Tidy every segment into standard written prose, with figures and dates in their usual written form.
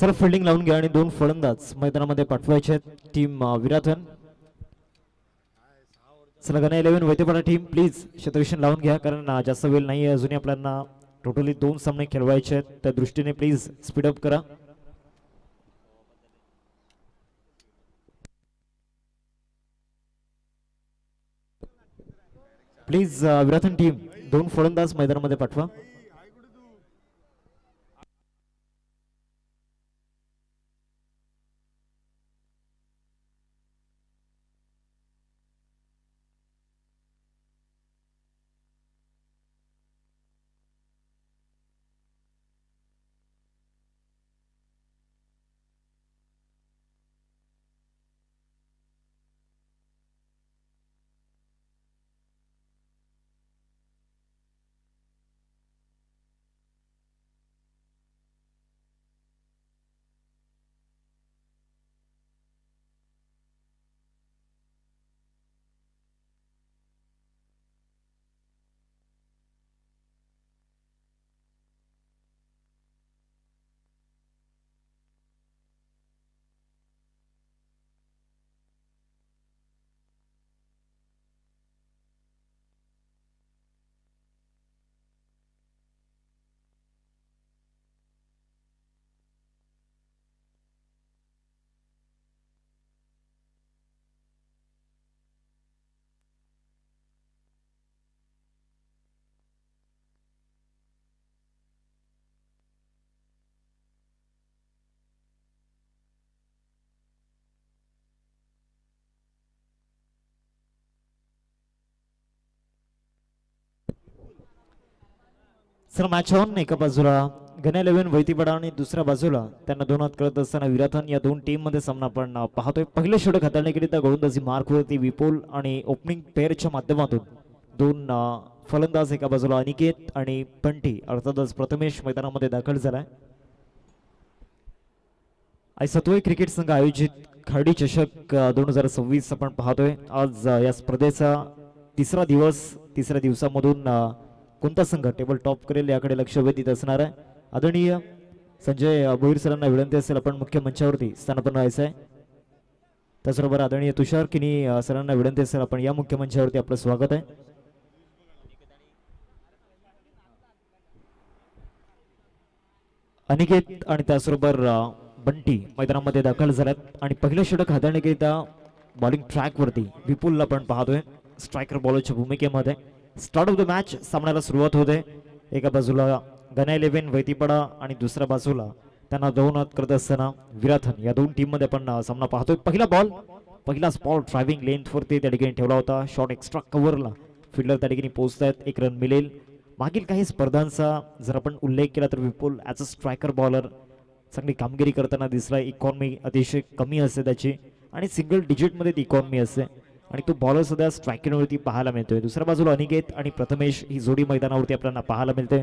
चला फिल्डिंग लावून घ्या आणि दोन फलंदाज मैदानामध्ये पाठवायचे आहेत टीम विराथन. चला गणा 11 वैतेपाडा टीम प्लीज क्षेत्ररक्षण लावून घ्या कारण जास्त वेळ नाही आहे अजूनही आपल्याला टोटली 2 सामने खेळवायचे आहेत त्या दृष्टीने प्लीज स्पीड अप करा. प्लीज विराथन टीम दोन फलंदाज मैदानामध्ये पाठवा. सर मॅच ऑन एका बाजूला गणा 11 वैतीपाडा आणि दुसऱ्या बाजूला त्यांना दोन हात करत असताना विराथन या दोन टीम मध्ये सामना आपण पाहतोय. पहिलं षटक हाताळण्याकरिता गोलंदाजी मार्कवरती विपुल आणि ओपनिंग पेअरच्या माध्यमातून दोन फलंदाज एका बाजूला अनिकेत आणि पंटी अर्थातच प्रथमेश मैदानामध्ये दाखल झालाय. आज सत्वय क्रिकेट संघ आयोजित खाडी चषक 2026 आपण पाहतोय. आज या स्पर्धेचा तिसरा दिवस. तिसऱ्या दिवसामधून कोणता संघ टेबल टॉप करेल याकडे लक्ष वेधित असणार आहे. आदरणीय संजय भोईर सरांना विनंती असेल आपण मुख्य मंचावरती स्थानापन्न व्हायचं आहे. त्याचबरोबर आदरणीय तुषार किनी सरांना विनंती असेल आपण या मुख्य मंचावरती आपलं स्वागत आहे. अनिकेत आणि त्याचबरोबर बंटी मैदानामध्ये दाखल झाल्यात आणि पहिलं षटक हाताळण्याकरिता बॉलिंग ट्रॅक वरती विपुलला आपण पाहतोय स्ट्रायकर बॉलरच्या भूमिकेमध्ये. स्टार्ट ऑफ द मॅच सामन्याला सुरुवात होते. एका बाजूला गणा 11 वैतीपाडा आणि दुसऱ्या बाजूला त्यांना दोन हात करत असताना विराथन या दोन टीम मध्ये आपण सामना पाहतोय. पहिला बॉल ड्रायव्हिंग लेंथ वरती त्या ठिकाणी ठेवला होता. शॉट एक्स्ट्रा कव्हरला फिल्डर त्या ठिकाणी पोहोचतायत. एक रन मिळेल. मागील काही स्पर्धांचा जर आपण उल्लेख केला तर विपुल ॲज अ स्ट्रायकर बॉलर चांगली कामगिरी करताना दिसला. इकॉनॉमी अतिशय कमी असते त्याची आणि सिंगल डिजिटमध्ये ती इकॉनॉमी असते आणि तो बॉलर सध्या स्ट्रायकिंगवरती पाहायला मिळतोय. दुसऱ्या बाजूला अनिकेत आणि प्रथमेश ही जोडी मैदानावरती आपल्याला पाहायला मिळते.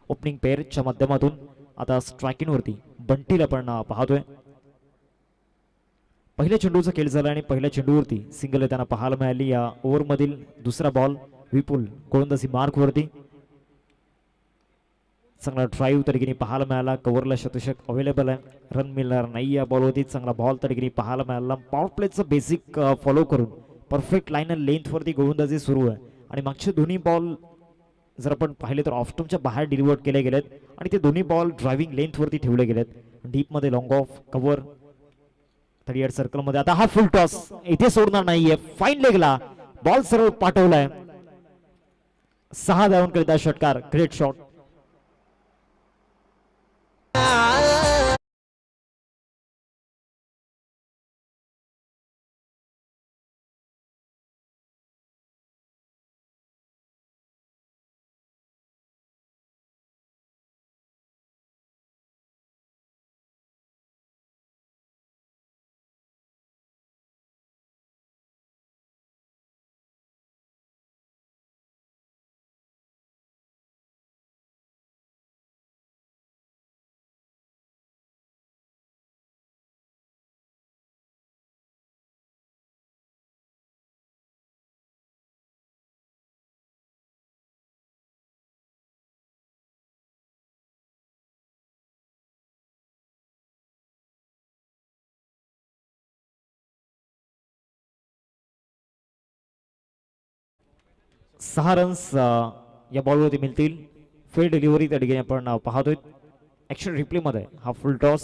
ओपनिंग पेअरच्या माध्यमातून आता स्ट्रायकिंगवरती बंटीला आपण पाहतोय. पहिल्या चेंडूचा खेळ झाला आणि पहिल्या चेंडूवरती सिंगल त्यांना पाहायला मिळाली. या ओव्हरमधील दुसरा बॉल विपुल गोलंदाजी मार्कवरती चांगला ड्राईव्ह त्या ठिकाणी पाहायला मिळाला. कव्हरला शतशक अवेलेबल आहे. रन मिळणार नाही या बॉलवरती. चांगला बॉल त्या ठिकाणी पाहायला मिळाला. पॉवर प्लेचं बेसिक फॉलो करून परफेक्ट लाईन अँड लेंथ वरती गोलंदाजी सुरू आहे आणि मागचे दोन्ही बॉल जर आपण पाहिले तर ऑफस्टम्पच्या बाहेर डिलिव्हर्ड केले गेलेत आणि ते दोन्ही बॉल ड्रायव्हिंग लेंथ वरती ठेवले गेलेत. डीप मध्ये लॉंग ऑफ कव्हर 38 सर्कल मध्ये. आता हा फुल टॉस इथे सोडणार नाहीये. फाईन लेगला बॉल सरळ पाठवलाय. 6 धावांकरिता षटकार. Great shot. 6 रन्स या बॉलवरती मिळतील. फेल डिलिव्हरी त्या ठिकाणी आपण पाहतोय ऍक्शन रिप्लेमध्ये. हा फुल टॉस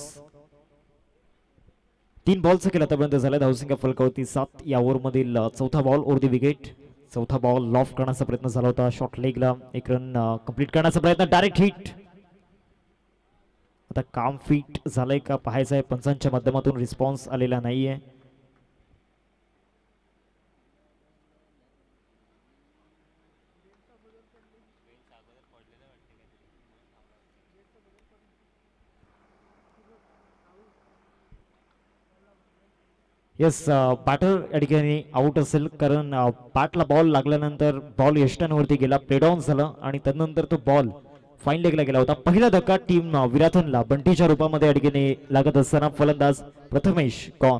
3 बॉलचा केला आतापर्यंत झाला. धावसंख्या फलकावरती 7 या ओव्हरमधील चौथा बॉल ओव्हर द विकेट. चौथा बॉल लॉफ्ट करण्याचा प्रयत्न झाला होता. शॉर्ट लेगला एक रन कंप्लीट करण्याचा प्रयत्न. Direct hit. आता काम फिट झालंय का पाहायचं आहे. पंचांच्या माध्यमातून रिस्पॉन्स आलेला नाहीये. येस, बॅटर या ठिकाणी आउट असेल कारण बॅटला बॉल लागल्यानंतर बॉल यष्टांवरती गेला, प्लेडाऊन झालं आणि त्यानंतर तो बॉल फाईन लेगला गेला होता. पहिला धक्का टीम विराथनला बंटीच्या रूपामध्ये या ठिकाणी लागत असताना फलंदाज प्रथमेश गॉन.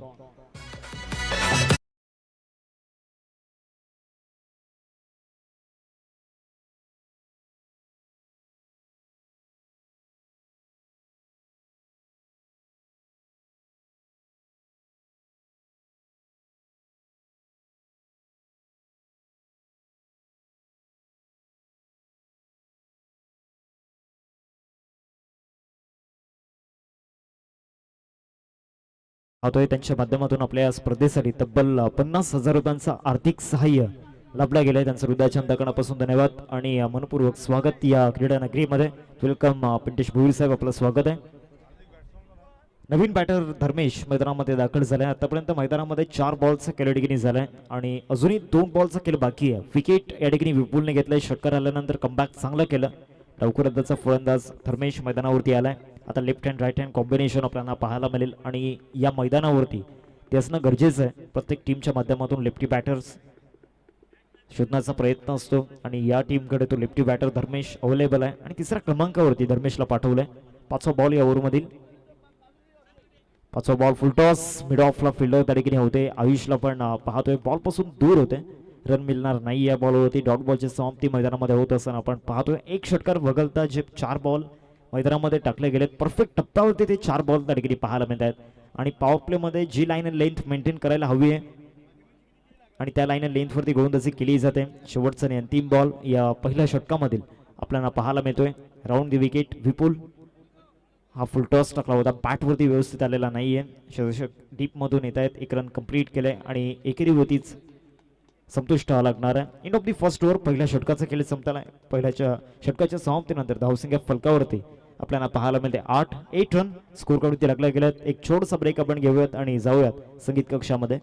पाहतोय त्यांच्या माध्यमातून आपल्या स्पर्धेसाठी तब्बल 50,000 रुपयांचा आर्थिक सहाय्य लाभला गेलंय. त्यांचं हृदयाच्या अंतकरणापासून धन्यवाद आणि मनपूर्वक स्वागत या क्रीडा नगरीमध्ये. वेलकम पिंटेश भोईर साहेब, आपलं स्वागत आहे. नवीन बॅटर धर्मेश मैदानामध्ये दाखल झालाय. आतापर्यंत मैदानामध्ये 4 बॉलचा केलं ठिकाणी झालाय आणि अजूनही 2 बॉलचा केलं बाकी आहे. विकेट या ठिकाणी विपुलने घेतलंय. षटकार आल्यानंतर कमबॅक चांगलं केलं. लवकरच फलंदाज धर्मेश मैदानावरती आलाय. आता left hand right hand combination आपल्याला पाहायला मिळेल आणि या मैदानावरती ते असणं गरजेचं आहे. प्रत्येक टीमच्या माध्यमातून लेफ्टी बॅटर्स शोधण्याचा प्रयत्न असतो आणि या टीमकडे तो लेफ्टी बॅटर धर्मेश अवेलेबल आहे आणि तिसऱ्या क्रमांकावरती धर्मेशला पाठवलंय. 5वा बॉल या ओव्हरमधील. 5वा बॉल फुल टॉस. मिड ऑफला फिल्डर त्या ठिकाणी होते. आयुषला पण पाहतोय बॉल पासून दूर होते. रन मिळणार नाही या बॉलवरती. डॉट बॉलची समाप्ती मैदानामध्ये होत असताना आपण पाहतोय एक षटकार वगळता जे 4 बॉल मैदानामध्ये टाकले गेलेत परफेक्ट टप्प्यावरती ते 4 बॉल त्या ठिकाणी पाहायला मिळत आहेत आणि पॉवर प्लेमध्ये जी लाईन अँड लेंथ मेंटेन करायला हवी आहे आणि त्या लाईन अँड लेंथवरती गोलंदाजी केली जाते. शेवटचा आणि अंतिम बॉल या पहिल्या षटकामधील आपल्याला पाहायला मिळतोय. राऊंड द विकेट विपुल हा फुल टॉस टाकला होता. बॅटवरती व्यवस्थित आलेला नाहीये. षटक डीपमधून येत आहेत. 1 रन कंप्लीट केलंय आणि एकेरीवरतीच संतुष्ट लागणार आहे. End of the first over. पहिल्या षटकाचा खेळ संपला. पहिल्याच्या षटकाच्या समाप्तीनंतर धावसंख्या फलकावरती आपल्याला पाहायला मिळते 8 रन स्कोर काढून लागल्या गेल्यात. एक छोटसा ब्रेक आपण घेऊयात आणि जाऊयात संगीत कक्षामध्ये.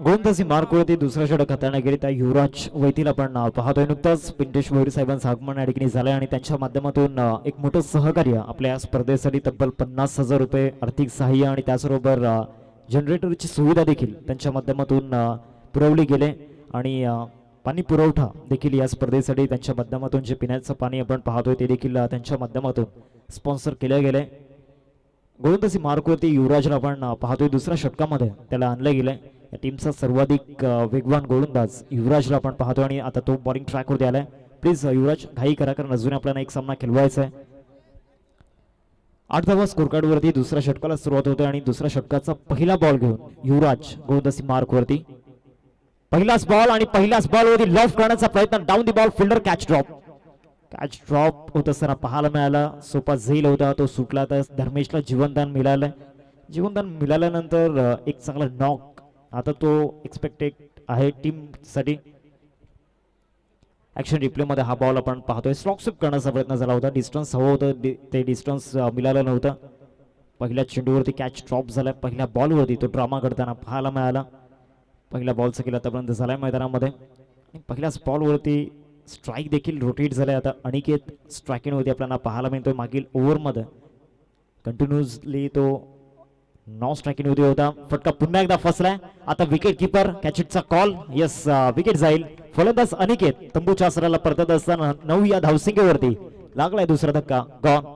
गोलंदाजी मार्कवरती दुसरा षटक हाताळण्यात गेली. त्या युवराज वैतीला आपण पाहतोय. नुकताच पिंटेश भोईर साहेबांचं आगमन या ठिकाणी झालंय आणि त्यांच्या माध्यमातून एक मोठं सहकार्य आपल्या स्पर्धेसाठी तब्बल 50,000 रुपये आर्थिक सहाय्य आणि त्याचबरोबर जनरेटरची सुविधा देखील त्यांच्या माध्यमातून पुरवली गेले आणि पाणी पुरवठा देखील या स्पर्धेसाठी त्यांच्या माध्यमातून जे पिण्याचं पाणी आपण पाहतोय ते देखील त्यांच्या माध्यमातून स्पॉन्सर केले गेले. गोलंदाजी मार्कवरती युवराजला आपण पाहतोय. दुसऱ्या षटकामध्ये त्याला आणलं गेलंय. या टीमचा सर्वाधिक वेगवान गोलंदाज युवराजला आपण पाहतो आणि आता तो बॉलिंग ट्रॅकवरती आलाय. प्लीज युवराज घाई करा कारण अजून आपल्याला एक सामना खेळवायचा आहे. 8 धावा स्कोर कार्डवरती दुसऱ्या षटकाला सुरुवात होते आणि दुसऱ्या षटकाचा पहिला बॉल घेऊन युवराज गोलंदाजी मार्कवरती. पहिलाच बॉल आणि पहिल्याच बॉलवरती लॉफ करण्याचा प्रयत्न. Down the ball fielder catch drop होत असताना पाहायला मिळाला. सोपा झेल होता तो सुटला. तर धर्मेशला जीवनदान मिळालं. जीवनदान मिळाल्यानंतर एक चांगला नॉक आता तो एक्सपेक्टेड आहे टीमसाठी. ऍक्शन रिप्लेमध्ये हा बॉल आपण पाहतोय. स्लॉक स्वीप करण्याचा प्रयत्न झाला होता. डिस्टन्स हवं होतं ते डिस्टन्स मिळालं नव्हतं. पहिल्या चेंडूवरती कॅच ड्रॉप झालाय. पहिल्या बॉलवरती तो ड्रामा करताना पाहायला मिळाला. पहिल्या बॉलचा केला आतापर्यंत झालाय मैदानामध्ये. पहिल्याच बॉलवरती स्ट्राईक देखील रोटेट झालाय. आता अनिकेत स्ट्रायकिंग होती आपल्याला पाहायला मिळतोय. मागील ओव्हरमध्ये कंटिन्युअसली तो नॉन स्ट्रायकिंग मध्ये होता. फटका पुन्हा एकदा फसलाय. आता विकेट किपर कॅचेटचा कॉल. यस, विकेट जाईल. फलंदाज अनिकेत तंबूच्या आसराला परतत असताना 9 या धावसंख्येवरती लागलाय दुसरा धक्का. गॉन.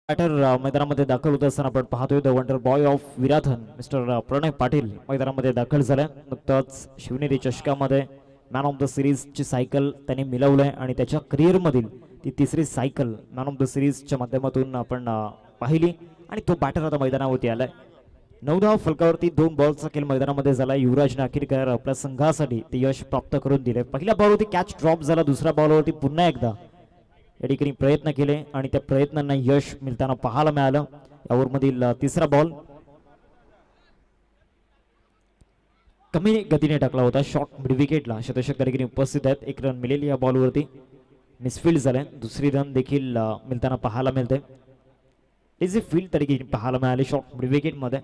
बॅटर मैदानामध्ये दाखल होत असताना आपण पाहतोय द वंडर बॉय ऑफ विराथन मिस्टर प्रणय पाटील मैदानामध्ये दाखल झालाय. नुकताच शिवनेरी चषकामध्ये मॅन ऑफ द सिरीजची सायकल त्याने मिळवलंय आणि त्याच्या करिअरमधील ती तिसरी सायकल मॅन ऑफ द सिरीजच्या माध्यमातून आपण पाहिली आणि तो बॅटर आता मैदानावरती आलाय. 9 धाव फलकावरती 2 बॉलचा खेळ मैदानामध्ये झाला. युवराजने अखेरकार आपल्या संघासाठी ते यश प्राप्त करून दिले. पहिल्या बॉलवरती कॅच ड्रॉप झाला. दुसऱ्या बॉलवरती पुन्हा एकदा या ठिकाणी प्रयत्न केले आणि त्या प्रयत्नांना यश मिळताना पाहायला मिळालं. या ओव्हरमधील तिसरा बॉल कमी गतीने टाकला होता. शॉर्ट मिड विकेटला शतषक त्या ठिकाणी उपस्थित आहेत. 1 रन मिळेल या बॉलवरती. मिसफील्ड झाले. दुसरी रन देखील मिळताना पाहायला मिळते. इझी फील्ड त्या ठिकाणी पाहायला मिळाले शॉर्ट मिड विकेटमध्ये.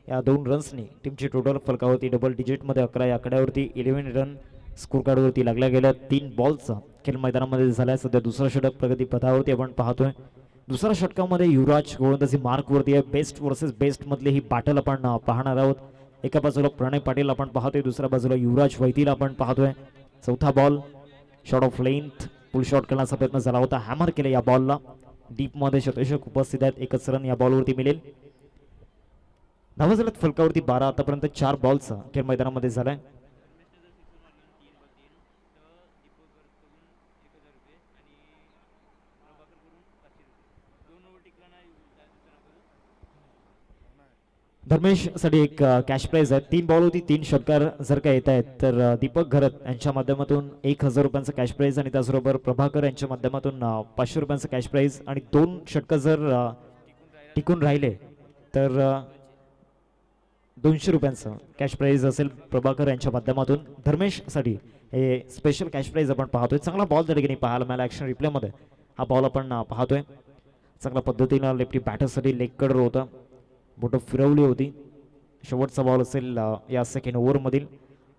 या 2 रन्सनी टीमची टोटल फलकावरती डबल डिजिटमध्ये 11 या आकड्यावरती 11 रन स्कोर कार्डवरती लागल्या गेल्या. 3 बॉलचा खेळ मैदानामध्ये झालाय. सध्या दुसरा षटक प्रगती पथावरती आपण पाहतोय. दुसऱ्या षटकामध्ये युवराज गोलंदाजी मार्कवरती आहे. बेस्ट वर्सेस बेस्ट मधली ही बॅटल आपण पाहणार आहोत. एका बाजूला प्रणय पाटील आपण पाहतोय. दुसऱ्या बाजूला युवराज वैतीला आपण पाहतोय. चौथा ball shot of length full shot करण्याचा प्रयत्न झाला होता. हॅमर केले या बॉलला. डीप मध्ये शतषक उपस्थित आहेत. 1च रन या बॉलवरती मिळेल. धावा झाल्यात फलकावरती 12. आतापर्यंत 4 बॉलचा खेळ मैदानामध्ये झालाय. धर्मेश साठी एक कॅश प्राइज आहे. 3 बॉल होती 3 षटकार जर का येत आहेत तर दीपक घरत यांच्या माध्यमातून 1000 रुपयांचं कॅश प्राइज आणि त्याचबरोबर प्रभाकर यांच्या माध्यमातून 500 रुपयांचं कॅश प्राइज आणि 2 षटकार जर टिकून राहिले तर 200 रुपयांचं कॅश प्राइज असेल प्रभाकर यांच्या माध्यमातून. धर्मेश साठी हे स्पेशल कॅश प्राइज आपण पाहतोय. चांगला बॉल त्या ठिकाणी पाहायला मिळाला. ॲक्शन रिप्लेमध्ये हा बॉल आपण पाहतोय. चांगल्या पद्धतीनं लेफ्टी बॅटरसाठी लेग कडर होता. बोटं फिरवली होती. शेवटचा बॉल असेल या सेकंड ओव्हरमधील.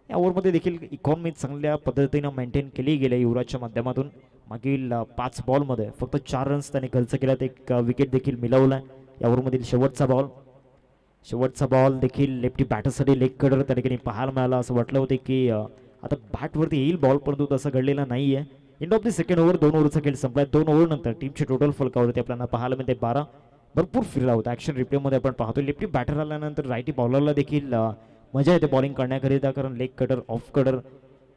या ओव्हरमध्ये देखील इकॉनॉमी चांगल्या पद्धतीनं मेंटेन केली गेली युवराजच्या माध्यमातून. मागील 5 बॉलमध्ये फक्त 4 रन्स त्याने खर्च केल्यात. 1 विकेट देखील मिळवलाय. या ओव्हरमधील शेवटचा बॉल देखील लेफ्टी बॅटरसाठी लेग कडर त्या ठिकाणी पाहायला मिळाला. असं वाटलं होतं की आता बॅटवरती येईल बॉल, परंतु तसं घडलेलं नाही आहे. End of the second over 2 ओव्हरचा खेळ संपलाय. 2 ओव्हर नंतर टीमची टोटल फलकावरती आपल्याला पाहायला मिळते 12. भरपूर फिरला होता. ॲक्शन रिप्लेमध्ये आपण पाहतो. लेफ्टी बॅटर आल्यानंतर राईटी बॉलरला देखील मजा येते बॉलिंग करण्याकरिता, कारण leg cutter off cutter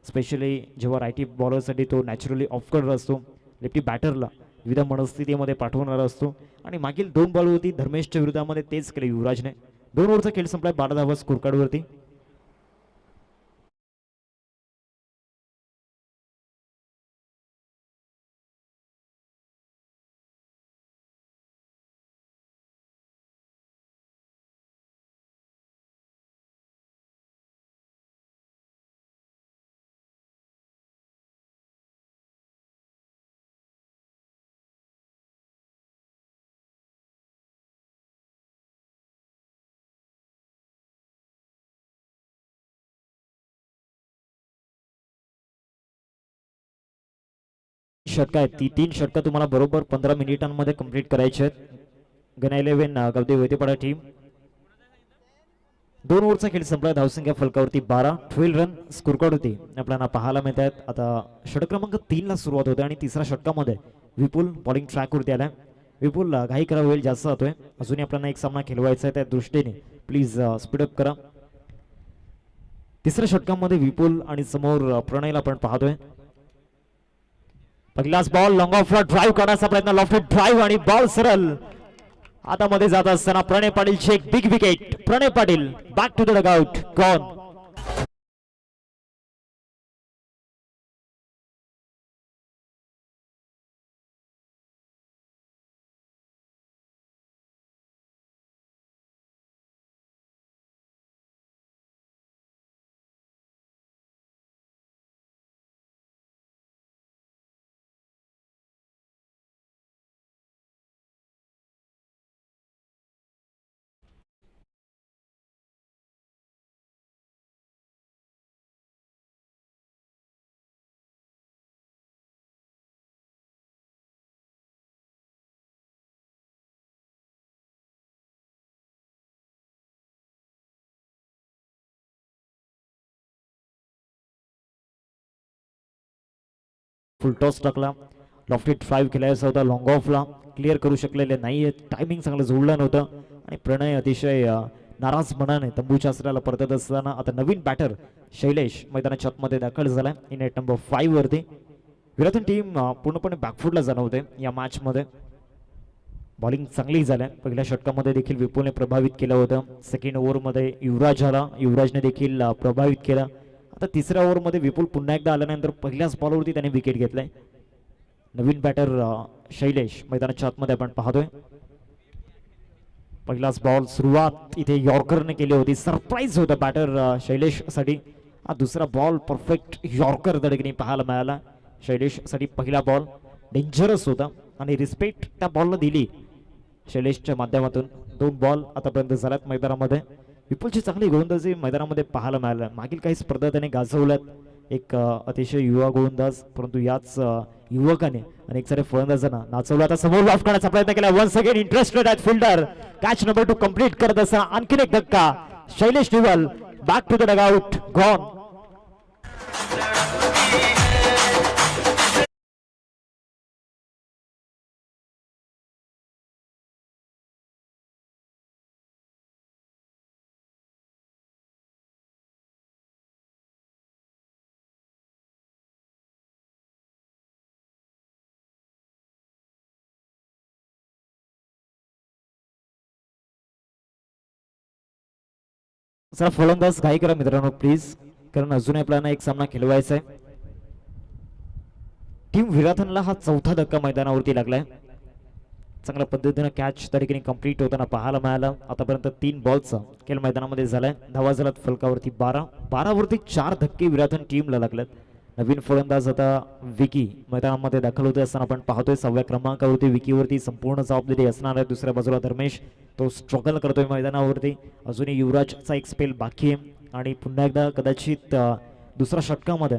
specially जेव्हा राईटी बॉलरसाठी तो नॅचरली ऑफ कटर असतो. लेफ्टी बॅटरला विविध मनस्थितीमध्ये पाठवणारा असतो आणि मागील 2 बॉल होती धर्मेशच्या विरोधामध्ये तेच केले युवराजने. 2 ओव्हरचा खेळ संपलाय 12 धावा स्कोर कार्डवरती. षटक आहेत. ती 3 षटकं तुम्हाला बरोबर 15 मिनिटांमध्ये कंप्लीट करायचे आहेत. गणा 11 गावदे वैद्यपाडा टीम. 2 ओव्हरचा खेळ संपला. धावसंख्या फलकावरती 12. 12 रन स्कोर कार्ड होती आपल्याला पाहायला मिळत आहेत. आता षटक क्रमांक 3 ला सुरुवात होते आणि तिसऱ्या षटकामध्ये विपुल बॉलिंग ट्रॅकवरती आलाय. विपुल घाई करा, वेळ जास्त जातोय. अजूनही आपल्याला एक सामना खेळवायचा आहे, त्या दृष्टीने प्लीज स्पीडअप करा. तिसऱ्या षटकामध्ये विपुल आणि समोर प्रणयला आपण पाहतोय. पहिलाच बॉल लॉंग ऑफला ड्राईव्ह काढायचा प्रयत्न. लॉफ्टेड ड्राईव्ह आणि बॉल सरळ हातामध्ये जात असताना प्रणय पाटीलची एक big wicket. Pranay Patil back to the dugout. Gone. Full toss टाकला, लॉफ्टी ड्राईव्ह केलायचा होता, लॉंग ऑफला क्लिअर करू शकलेले नाही, टायमिंग चांगलं जुळलं नव्हतं आणि प्रणय अतिशय नाराज मनाने तंबूच्या आसऱ्याला परतत असताना आता नवीन बॅटर शैलेश मैदानाच्या आतमध्ये दाखल झालाय इन नेट नंबर 5 वरती. विराथन टीम पूर्णपणे बॅकफुटला जाणवते या मॅचमध्ये. बॉलिंग चांगली झाल्या, पहिल्या षटकामध्ये देखील विपुलने प्रभावित केलं होतं, सेकंड ओव्हरमध्ये युवराज आला, युवराजने देखील प्रभावित केला. आता तिसऱ्या ओव्हरमध्ये विपुल पुन्हा एकदा आल्यानंतर पहिल्याच बॉलवरती त्याने विकेट घेतलाय. नवीन बॅटर शैलेश मैदानाच्या आतमध्ये आपण पाहतोय. पहिलाच बॉल सुरुवात इथे यॉर्करने केली होती, सरप्राईज होता बॅटर शैलेश साठी. हा दुसरा बॉल परफेक्ट यॉर्कर धडकणी पाहायला मिळाला शैलेश साठी. पहिला बॉल डेंजरस होता आणि रिस्पेक्ट त्या बॉलला दिली शैलेशच्या माध्यमातून. 2 बॉल आतापर्यंत झाल्यात मैदानामध्ये. विपुलची चांगली गोलंदाजी मैदानामध्ये पाहायला मिळाल्या. मागील काही स्पर्धा त्याने गाजवल्यात, एक अतिशय युवा गोलंदाज, परंतु याच युवकाने अनेक सारे फलंदाजांना नाचवलं. आता समोर लॉफ्ट करण्याचा प्रयत्न केला, once again interested at fielder, catch number 2 complete करत असताना आणखीन एक धक्का. Shailesh Nival back to the dugout, gone. जरा फलंदाज घाई करा मित्रांनो प्लीज, कारण अजूनही आपल्याला एक सामना खेळवायचा आहे. टीम विराथनला हा चौथा धक्का मैदानावरती लागलाय. चांगल्या पद्धतीने कॅच त्या ठिकाणी कंप्लीट होताना पाहायला मिळाला. आतापर्यंत 3 बॉलचा खेळ मैदानामध्ये झालाय. धावा झाल्यात फलकावरती 12 वरती 4 धक्के विराथन टीमला लागलेत. नवीन फलंदाज आता विकी मैदानामध्ये दाखल होते असताना आपण पाहतोय. 6व्या क्रमांकावरती विकीवरती संपूर्ण जबाबदारी असणार आहे. दुसऱ्या बाजूला धर्मेश, तो स्ट्रगल करतोय मैदानावरती. अजूनही युवराजचा एक स्पेल बाकी आहे आणि पुन्हा एकदा कदाचित दुसऱ्या षटकामध्ये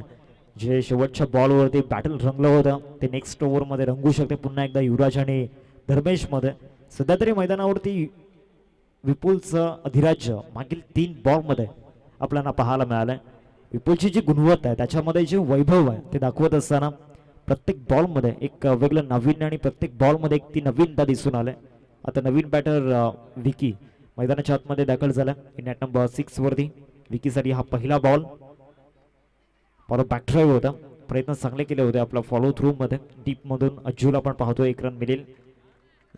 जे शेवटच्या बॉलवरती बॅटल रंगलं होतं ते नेक्स्ट ओव्हरमध्ये रंगू शकते पुन्हा एकदा युवराज आणि धर्मेश मध्ये. सध्या तरी मैदानावरती विपुलचं अधिराज्य मागील 3 बॉलमध्ये आपल्याला पाहायला मिळालंय. विपुलची जी गुणवत्ता आहे त्याच्यामध्ये जे वैभव आहे ते दाखवत असताना प्रत्येक बॉलमध्ये एक वेगळं नाविन्य आणि प्रत्येक बॉलमध्ये एक ती नवीनता दिसून आले. आता नवीन बॅटर विकी मैदानाच्या आतमध्ये दाखल झाला इन नॅट नंबर 6 वरती. विकीसाठी हा पहिला बॉल, फॉलो बॅक ड्राईव्ह होता, प्रयत्न चांगले केले होते आपला फॉलो थ्रू मध्ये. डीप मधून अज्जूला आपण पाहतो 1 रन मिळेल.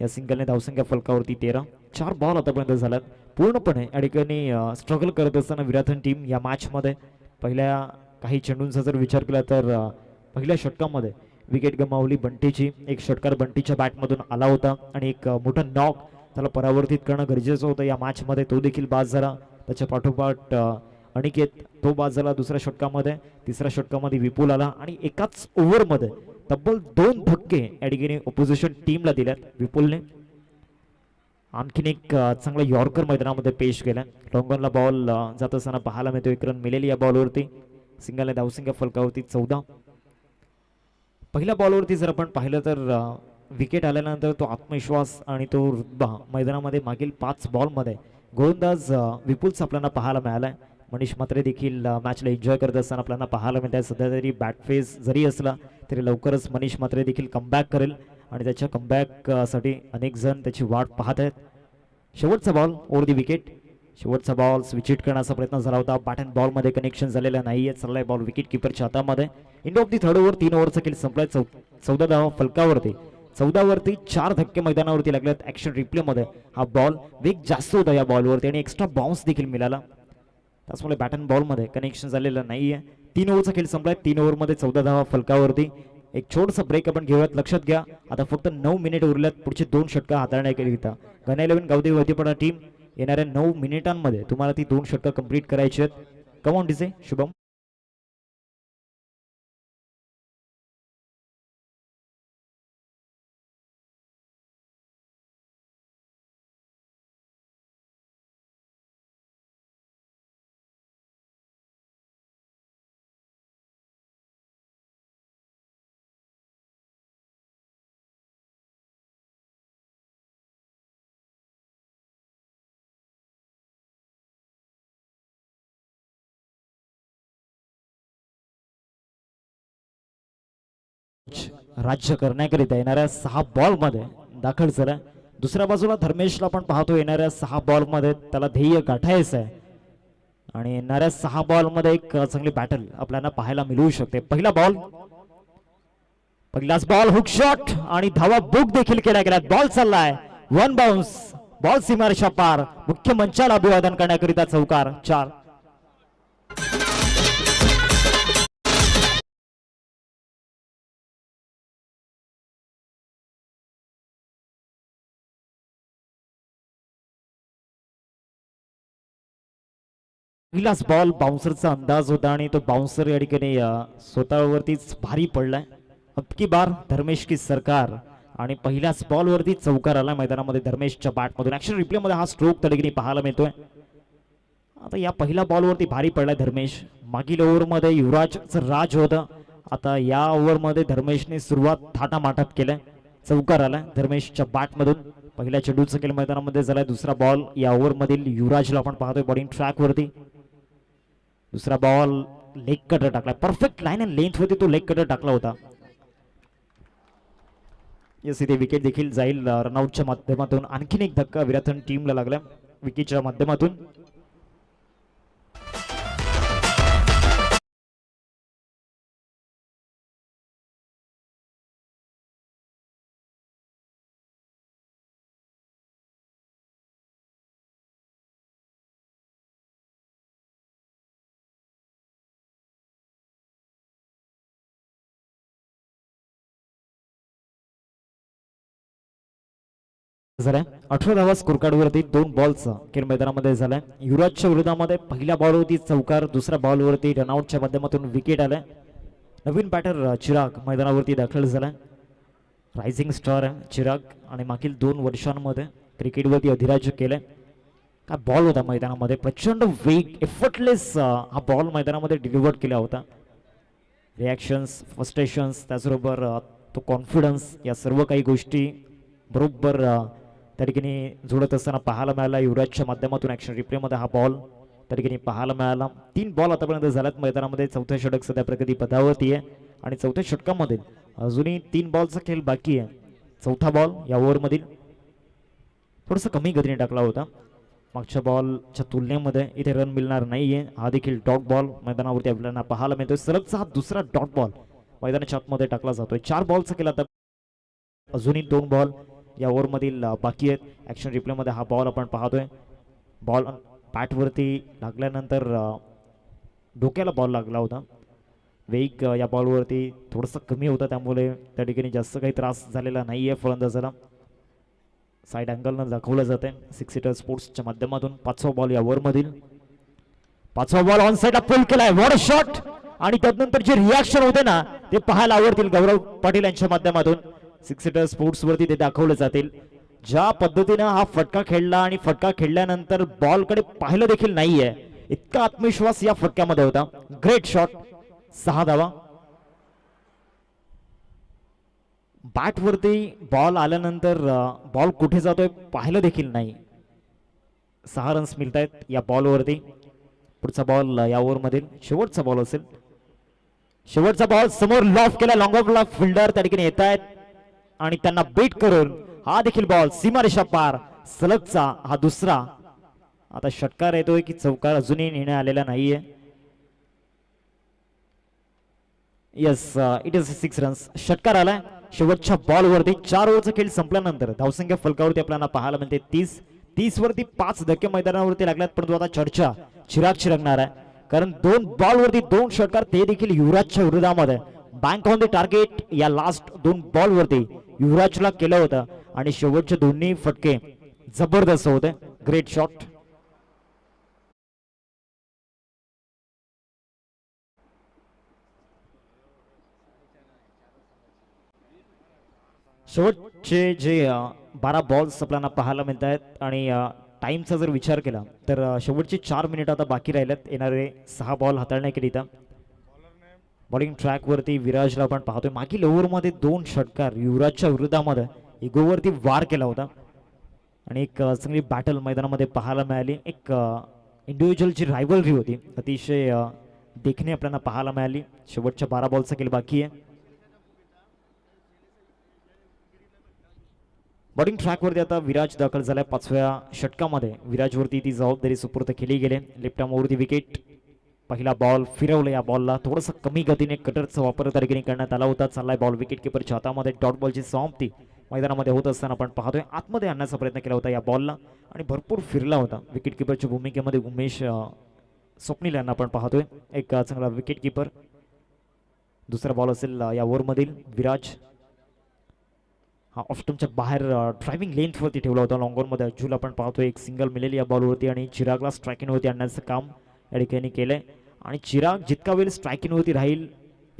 या सिंगलने धावसंख्या फलकावरती 13. 4 बॉल आतापर्यंत झाल्यात. पूर्णपणे या ठिकाणी स्ट्रगल करत असताना विराथन टीम या मॅच मध्ये पहिल्या काही चेंडूंचा जर विचार केला तर पहिल्या षटकामध्ये विकेट गमावली बंटीची. एक षटकार बंटीच्या बॅटमधून आला होता आणि एक मोठा नॉक त्याला परावर्तित करणं गरजेचं होतं या मॅच मध्ये, तो देखील बाद झाला. त्याच्या पाठोपाठ अनिकेत, तो बाद झाला दुसऱ्या षटकामध्ये. तिसऱ्या षटकामध्ये विपुल आला आणि एकाच ओव्हरमध्ये तब्बल 2 धक्के या ठिकाणी ऑपोजिशन टीमला दिल्यात विपुलने. आणखीन एक चांगला यॉर्कर मैदानामध्ये पेश केला. लॉंगॉनला बॉल जात असताना पाहायला मिळतो 1 रन मिळेल या बॉलवरती. सिंगलने धावसंख्या फलकावरती 14. पहिल्या बॉलवरती जर आपण पाहिलं तर विकेट आल्यानंतर तो आत्मविश्वास आणि तो रुतबा मैदानामध्ये मागील 5 बॉलमध्ये गोलंदाज विपुलचा आपल्याला पाहायला मिळालाय. मनीष मात्रे देखील मॅचला एन्जॉय करत असताना आपल्याला पाहायला मिळत आहे. सध्या तरी बॅट फेज जरी असला तरी लवकरच मनीष मात्रे देखील कमबॅक करेल आणि त्याच्या कमबॅक साठी अनेक जण त्याची वाट पाहत आहेत. शेवटचा बॉल ओव्हर दी विकेट, शेवटचा बॉल स्विच करण्याचा प्रयत्न झाला होता. बॅट अँड बॉलमध्ये कनेक्शन झालेला नाहीये. चाललाय बॉल विकेट किपरच्या हातामध्ये. End of the third over. 3 ओव्हरचा खेळ संपलाय. 14 धावा फलकावरती. 14 वरती 4 धक्के मैदानावरती लागलेत. ऍक्शन रिप्ले मध्ये हा बॉल वेग जास्त होता या बॉलवरती आणि एक्स्ट्रा बाउन्स देखील मिळाला. त्यामुळे बॅट अँड बॉलमध्ये कनेक्शन झालेलं नाहीये. 3 ओव्हरचा खेळ संपलाय. 3 ओव्हरमध्ये 14 धावा फलकावरती. एक छोटसा ब्रेक आपण घेऊयात. लक्षात घ्या आता फक्त 9 मिनिट उरल्यात पुढचे 2 षटका हाताळण्याकरिता. घना 11 गावदेवी वतीपडा टीम येणाऱ्या 9 मिनिटांमध्ये तुम्हाला ती 2 षटका कंप्लीट करायची आहेत. Come on DJ Shubham. Yuvraj राज्य करण्याकरिता येणाऱ्या 6 बॉलमध्ये दाखल झाला. दुसऱ्या बाजूला धर्मेशला पण पाहतो येणाऱ्या 6 बॉलमध्ये त्याला ध्येय गाठायचं आहे आणि येणाऱ्या 6 बॉलमध्ये एक चांगली बॅटल आपल्याला पाहायला मिळू शकते. पहिला बॉल, पहिलाच बॉल, हुक शॉट आणि धावा बुक देखील केल्या गेल्या. बॉल चाललाय, वन बाउन्स, बॉल सीमारेषा पार, मुख्य मंचाला अभिवादन करण्याकरिता चौकार 4. पहिलाच बॉल बाउन्सरचा अंदाज होता आणि तो बाउन्सर या ठिकाणी स्वतःवरतीच भारी पडलाय. अबकी बार धर्मेश की सरकार आणि पहिल्याच बॉल वरती चौकार आला मैदानामध्ये धर्मेशच्या बॅटमधून. ऍक्शन रिप्ले मध्ये हा स्ट्रोक त्या ठिकाणी पाहायला मिळतोय. आता या पहिल्या बॉल वरती भारी पडलाय धर्मेश. मागील ओव्हर मध्ये युवराजचं राज होतं, आता या ओव्हर मध्ये धर्मेशने सुरुवात थाटामाटात केलंय. चौकार आलाय धर्मेशच्या बॅटमधून. पहिल्या चेंडूचं केलं मैदानामध्ये झालाय. दुसरा बॉल या ओव्हर मधील युवराजला आपण पाहतोय बॉलिंग ट्रॅक वरती. दुसरा बॉल लेग कटर टाकला, परफेक्ट लाईन अँड लेंथ वरती तो लेग कटर टाकला होता. यस, इथे विकेट देखील जाईल रनआउटच्या माध्यमातून. आणखीन एक धक्का विराथन टीमला लागला विकेटच्या माध्यमातून. झालाय 18 धावा स्कोर कार्ड वरती 2 बॉलचा खेळ मैदानामध्ये झालाय. युवराजच्या विरोधामध्ये पहिल्या बॉलवरती चौकार, दुसऱ्या बॉलवरती रनआउटच्या माध्यमातून विकेट आलाय. नवीन बॅटर चिराग मैदानावरती दाखल झालाय. रायझिंग स्टार आहे चिराग आणि मागील 2 वर्षांमध्ये क्रिकेटवरती अधिराज्य केलंय. काय बॉल होता मैदानामध्ये, प्रचंड वेग, एफर्टलेस हा बॉल मैदानामध्ये डिलिव्हर्ड केला होता. रिॲक्शन्स, फ्रस्ट्रेशन्स, त्याचबरोबर तो कॉन्फिडन्स, या सर्व काही गोष्टी बरोबर त्या ठिकाणी जोडत असताना पाहायला मिळाला. युवराजच्या माध्यमातून ऍक्शन रिप्लेमध्ये हा बॉल त्या ठिकाणी पाहायला मिळाला. 3 बॉल आतापर्यंत झाल्यात मैदानामध्ये. चौथं षटक सध्या प्रगती पदावरती आहे आणि चौथ्या षटकामध्ये अजूनही 3 बॉलचा खेळ बाकी आहे. चौथा बॉल या ओव्हरमधील थोडासा कमी गतीने टाकला होता. मागच्या बॉलच्या तुलनेमध्ये इथे रन मिळणार नाहीये. हा देखील डॉट बॉल मैदानावरती आपल्याला पाहायला मिळतोय. सलगचा हा दुसरा डॉट बॉल मैदानाच्या आतमध्ये टाकला जातोय. 4 बॉलचा केला तर अजूनही 2 बॉल या ओव्हरमधील बाकी आहेत. ऍक्शन रिप्लेमध्ये हा बॉल आपण पाहतोय. बॉल बॅटवरती लागल्यानंतर डोक्याला बॉल लागला होता. वेग या बॉलवरती थोडंसं कमी होता, त्यामुळे त्या ठिकाणी जास्त काही त्रास झालेला नाहीये फलंदाजाला. साईड अँगलनं दाखवलं जाते 6 सीटर स्पोर्ट्सच्या माध्यमातून. 5वा बॉल या ओव्हरमधील. 5वा बॉल ऑन साईडला पुल केलाय. What a shot! आणि त्यानंतर जे रिॲक्शन होते ना ते पाहायला आवडतील गौरव पाटील यांच्या माध्यमातून. 6 सीटर स्पोर्ट्स वरती ते दाखवले जातील. ज्या पद्धतीनं हा फटका खेळला आणि फटका खेळल्यानंतर बॉलकडे पाहिलं देखील नाहीये, इतका आत्मविश्वास या फटक्यामध्ये होता. Great shot. 6 धावा. बॅटवरती बॉल आल्यानंतर बॉल कुठे जातोय पाहिलं देखील नाही. 6 रन्स मिळत आहेत या बॉलवरती. पुढचा बॉल या ओव्हरमधील शेवटचा बॉल असेल. शेवटचा बॉल समोर लॉफ केला. लॉंग ऑफ ला फिल्डर त्या ठिकाणी येत आहेत आणि त्यांना बीट करून हा देखील बॉल सीमारेषा पार. सलगचा हा दुसरा. आता षटकार येतोय की चौकार अजूनही निर्णय आलेला नाहीये. Yes, it is 6 runs. षटकार आलाय शेवटच्या बॉलवरती. 4 ओव्हरचा खेळ संपल्यानंतर धावसंख्या फलकावरती आपल्याला पाहायला मिळते 30 वरती 5 धक्के मैदानावरती लागल्यात. परंतु आता चर्चा चिरागची रंगणार आहे, कारण 2 बॉलवरती 2 षटकार, ते देखील युवराजच्या विरोधामध्ये. बँक ऑन द टार्गेट या लास्ट 2 बॉलवरती युवराजला केलं होतं आणि शेवटचे दोन्ही फटके जबरदस्त होते. Great shot. शेवटचे जे 12 बॉल्स आपल्याला पाहायला मिळत आहेत आणि टाइमचा जर विचार केला तर शेवटचे 4 मिनिट आता बाकी राहिलेत येणारे 6 बॉल हाताळण्याकरिता. बॉलिंग ट्रॅक वरती विराजला आपण पाहतोय. मागील ओव्हरमध्ये 2 षटकार युवराजच्या विरोधामध्ये इगोवरती वार केला होता आणि एक चांगली बॅटल मैदानामध्ये पाहायला मिळाली. एक इंडिव्हिज्युअलची रायव्हलरी होती, अतिशय देखणे आपल्याला पाहायला मिळाली. शेवटच्या 12 बॉलचा खेळ बाकी आहे. बॉलिंग ट्रॅकवरती आता विराज दाखल झालाय 5व्या षटकामध्ये. विराजवरती ती जबाबदारी सुपूर्द केली गेली. लेफ्ट आर्मवरती विकेट. पहिला बॉल फिरवलं. या बॉलला थोडंसं कमी गतीने कटरचा वापर त्या ठिकाणी करण्यात आला होता. चाललाय बॉल विकेट किपरच्या हातामध्ये. डॉट बॉलची समाप्ती मैदानामध्ये होत असताना आपण पाहतोय. आतमध्ये आणण्याचा प्रयत्न केला होता या बॉलला आणि भरपूर फिरला होता. विकेट किपरच्या भूमिकेमध्ये उमेश स्वप्नील यांना आपण पाहतोय. एक चांगला विकेट किपर. दुसरा बॉल असेल या ओव्हरमधील. विराज हा ऑफस्टमच्या बाहेर ड्रायव्हिंग लेंथवरती ठेवला होता. लॉंग ऑनमध्ये अज्जूला आपण पाहतोय. एक सिंगल मिळेल या बॉलवरती आणि चिरागला स्ट्रायकिंगवरती आणण्याचं काम या ठिकाणी केलंय. आणि चिराग जितका वेळ स्ट्रायकिंगवरती राहील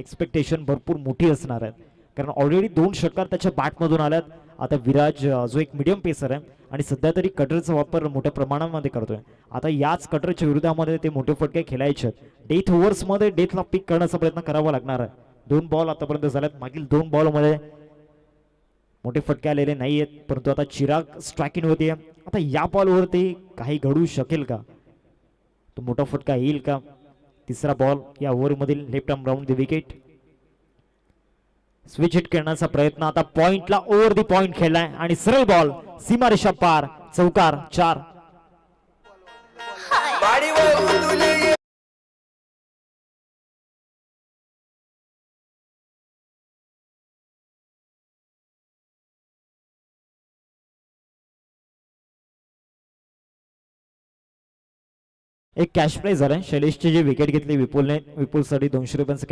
एक्सपेक्टेशन भरपूर मोठी असणार आहेत, कारण ऑलरेडी 2 षटकार त्याच्या बॅटमधून आल्यात. आता विराज जो एक मिडियम पेसर आहे आणि सध्या तरी कटरचा वापर मोठ्या प्रमाणामध्ये करतोय. आता याच कटरच्या विरोधामध्ये ते मोठे फटके खेळायचे आहेत. डेथ ओव्हर्समध्ये डेथला पिक करण्याचा प्रयत्न करावा लागणार आहे. 2 बॉल आतापर्यंत झाल्यात. मागील 2 बॉलमध्ये मोठे फटके आलेले नाही आहेत, परंतु आता चिराग स्ट्रायकिंग होती. आता या बॉलवरती काही घडू शकेल का? तो मोठा फटका येईल का? तिसरा बॉल या ओव्हरमधील. Left arm round the wicket. Switch hit करण्याचा प्रयत्न. आता पॉइंटला ओव्हर दी पॉइंट खेळलाय आणि सरळ बॉल सीमारेषा पार. चौकार 4. एक कॅश प्राइज झालाय. शैलेशची जी विकेट घेतली विपुलने, विपुलसाठी 200 रुपयांचं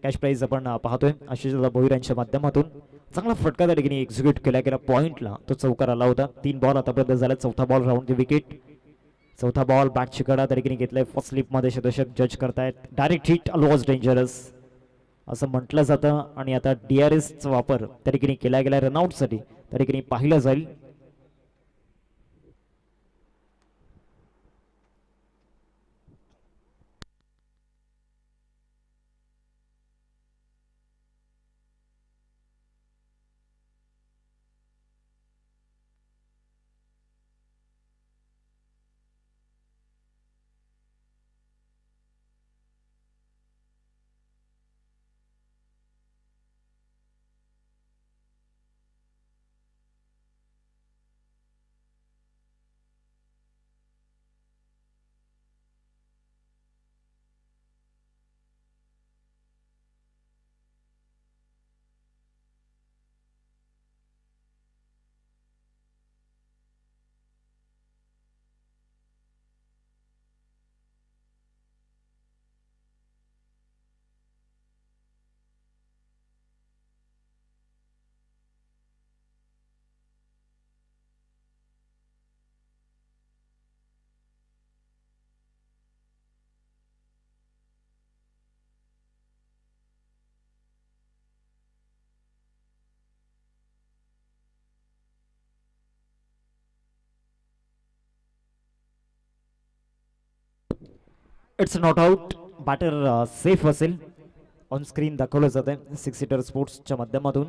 कॅश प्राइज आपण पाहतोय आशिष भोईर यांच्या माध्यमातून. चांगला फटका त्या ठिकाणी एक्झिक्यूट केला गेला. पॉइंटला तो चौकार आला होता. 3 बॉल आतापर्यंत झाला. चौथा बॉल राऊंड द विकेट. चौथा बॉल बॅट चिकडा त्या ठिकाणी घेतलाय. फर्स्ट स्लिपमध्ये शतशक जज करतायत. डायरेक्ट हिट वॉज डेंजरस असं म्हटलं जातं आणि आता DRSचा वापर त्या ठिकाणी केला गेला रनआउटसाठी. त्या ठिकाणी पाहिलं जाईल. It's not out. Batter safe असेल. ऑन स्क्रीन दाखवलं जात आहे 6 सीटर स्पोर्ट्सच्या माध्यमातून.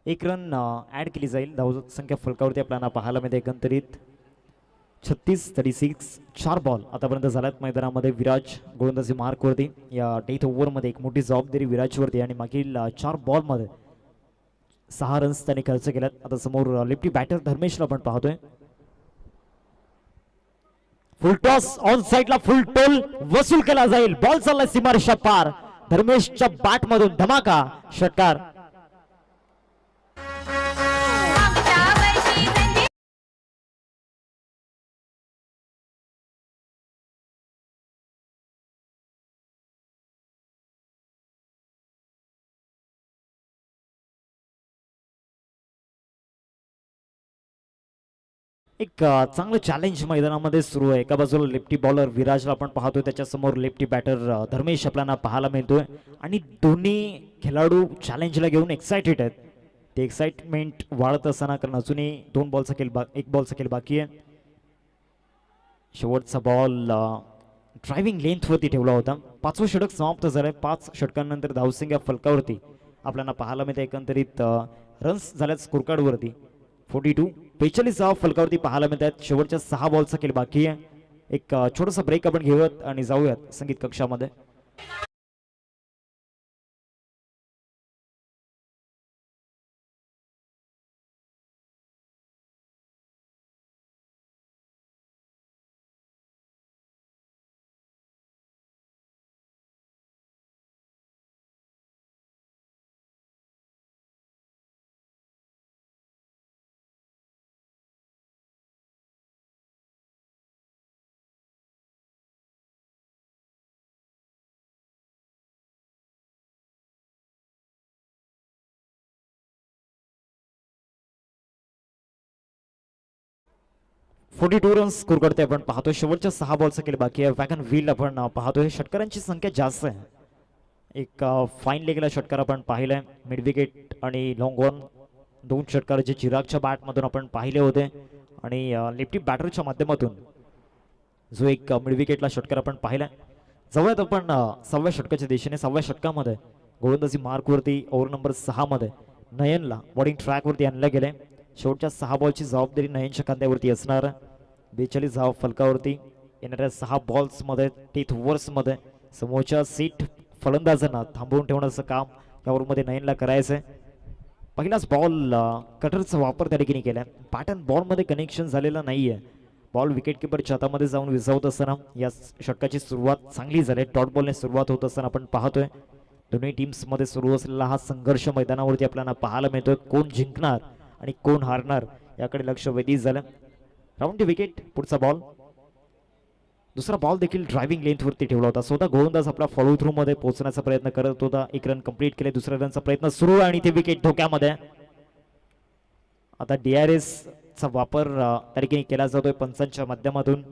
1 रन ॲड केली जाईल. धावसंख्या फलकावरती आपल्याला पाहायला मिळते एकंदरीत 36-36. 4 बॉल आतापर्यंत झाल्यात मैदानामध्ये. विराज गोलंदाजी मार्कवरती. या डेथ ओव्हरमध्ये एक मोठी जबाबदारी विराजवरती आणि मागील 4 बॉलमध्ये 6 रन्स त्यांनी खर्च केल्यात. आता समोर लेफ्टी बॅटर धर्मेशला आपण पाहतोय. फुल टॉस ऑन साइडला फुल टोल वसूल केला जाईल. बॉल चाललाय सीमारेषा पार. धर्मेशच्या बॅट मधून धमाका षटकार. एक चांगलं चॅलेंज मैदानामध्ये सुरू आहे. एका बाजूला लेफ्टी बॉलर विराजला आपण पाहतोय, त्याच्यासमोर लेफ्टी बॅटर धर्मेश आपल्याला पाहायला मिळतोय आणि दोन्ही खेळाडू चॅलेंजला घेऊन एक्साइटेड आहेत. ते एक्साइटमेंट वाढत असताना, कारण अजूनही 1 बॉलचा खेळ बाकी आहे. शेवटचा बॉल ड्रायव्हिंग लेंथवरती ठेवला होता. 5वं षटक समाप्त झालंय. 5 षटकांनंतर धावसंख्या फलकावरती आपल्याला पाहायला मिळते. एकंदरीत रन्स झाल्यात स्कोरकार्डवरती 42-45 फलकावरती पाहायला मिळतात. शेवटच्या 6 बॉलचा खेळ बाकी आहे. एक छोटासा ब्रेक आपण घेऊयात आणि जाऊयात संगीत कक्षामध्ये. 42 रन्स स्कोर करते आपण पाहतोय. शेवटच्या 6 बॉलचा केले बाकी आहे. वॅगन व्हील आपण पाहतोय. षटकारांची संख्या जास्त आहे. एक फाईन लेगला षटकार आपण पाहिलाय. मिड विकेट आणि लॉंग ऑन दोन षटकार जे चिरागच्या बॅटमधून आपण पाहिले होते आणि लेफ्टी बॅटरच्या माध्यमातून जो एक मिड विकेटला षटकार आपण पाहिलाय. जवळच आपण 6व्या षटकाच्या दिशेने 6व्या षटकामध्ये गोलंदाजी मार्कवरती ओव्हर नंबर 6 मध्ये नयनला बॉलिंग ट्रॅकवरती आणलं गेले. शेवटच्या 6 बॉलची जबाबदारी नयनच्या खांद्यावरती असणार. 42 धाव फलकावरती येणाऱ्या 6 बॉल्समध्ये 30 ओव्हर्समध्ये समोरच्या सीट फलंदाजांना थांबवून ठेवण्याचं काम या ओव्हरमध्ये नयनला करायचं आहे. पहिलाच बॉल कटरचा वापर त्या ठिकाणी केला. बॅट अँड बॉलमध्ये कनेक्शन झालेलं नाही आहे. बॉल विकेट किपरच्या हातामध्ये जाऊन विझवत असताना या षटकाची सुरुवात चांगली झाली. डॉट बॉलने सुरुवात होत असताना आपण पाहतोय दोन्ही टीम्समध्ये सुरू असलेला हा संघर्ष मैदानावरती आपल्याला पाहायला मिळतोय. कोण जिंकणार आणि कोण हारणार याकडे लक्ष वेधीत झालं. Round the wicket. पुढचा बॉल. दुसरा बॉल देखील ड्रायव्हिंग लेंथवरती ठेवला होता. स्वतः गोलंदाज आपला फॉलो थ्रू मध्ये पोहोचण्याचा प्रयत्न करत होता. एक रन कंप्लीट केले. दुसऱ्या रनचा प्रयत्न सुरू आहे आणि ते विकेट धोक्यामध्ये. आता DRS चा वापर त्या ठिकाणी केला जातोय पंचांच्या माध्यमातून.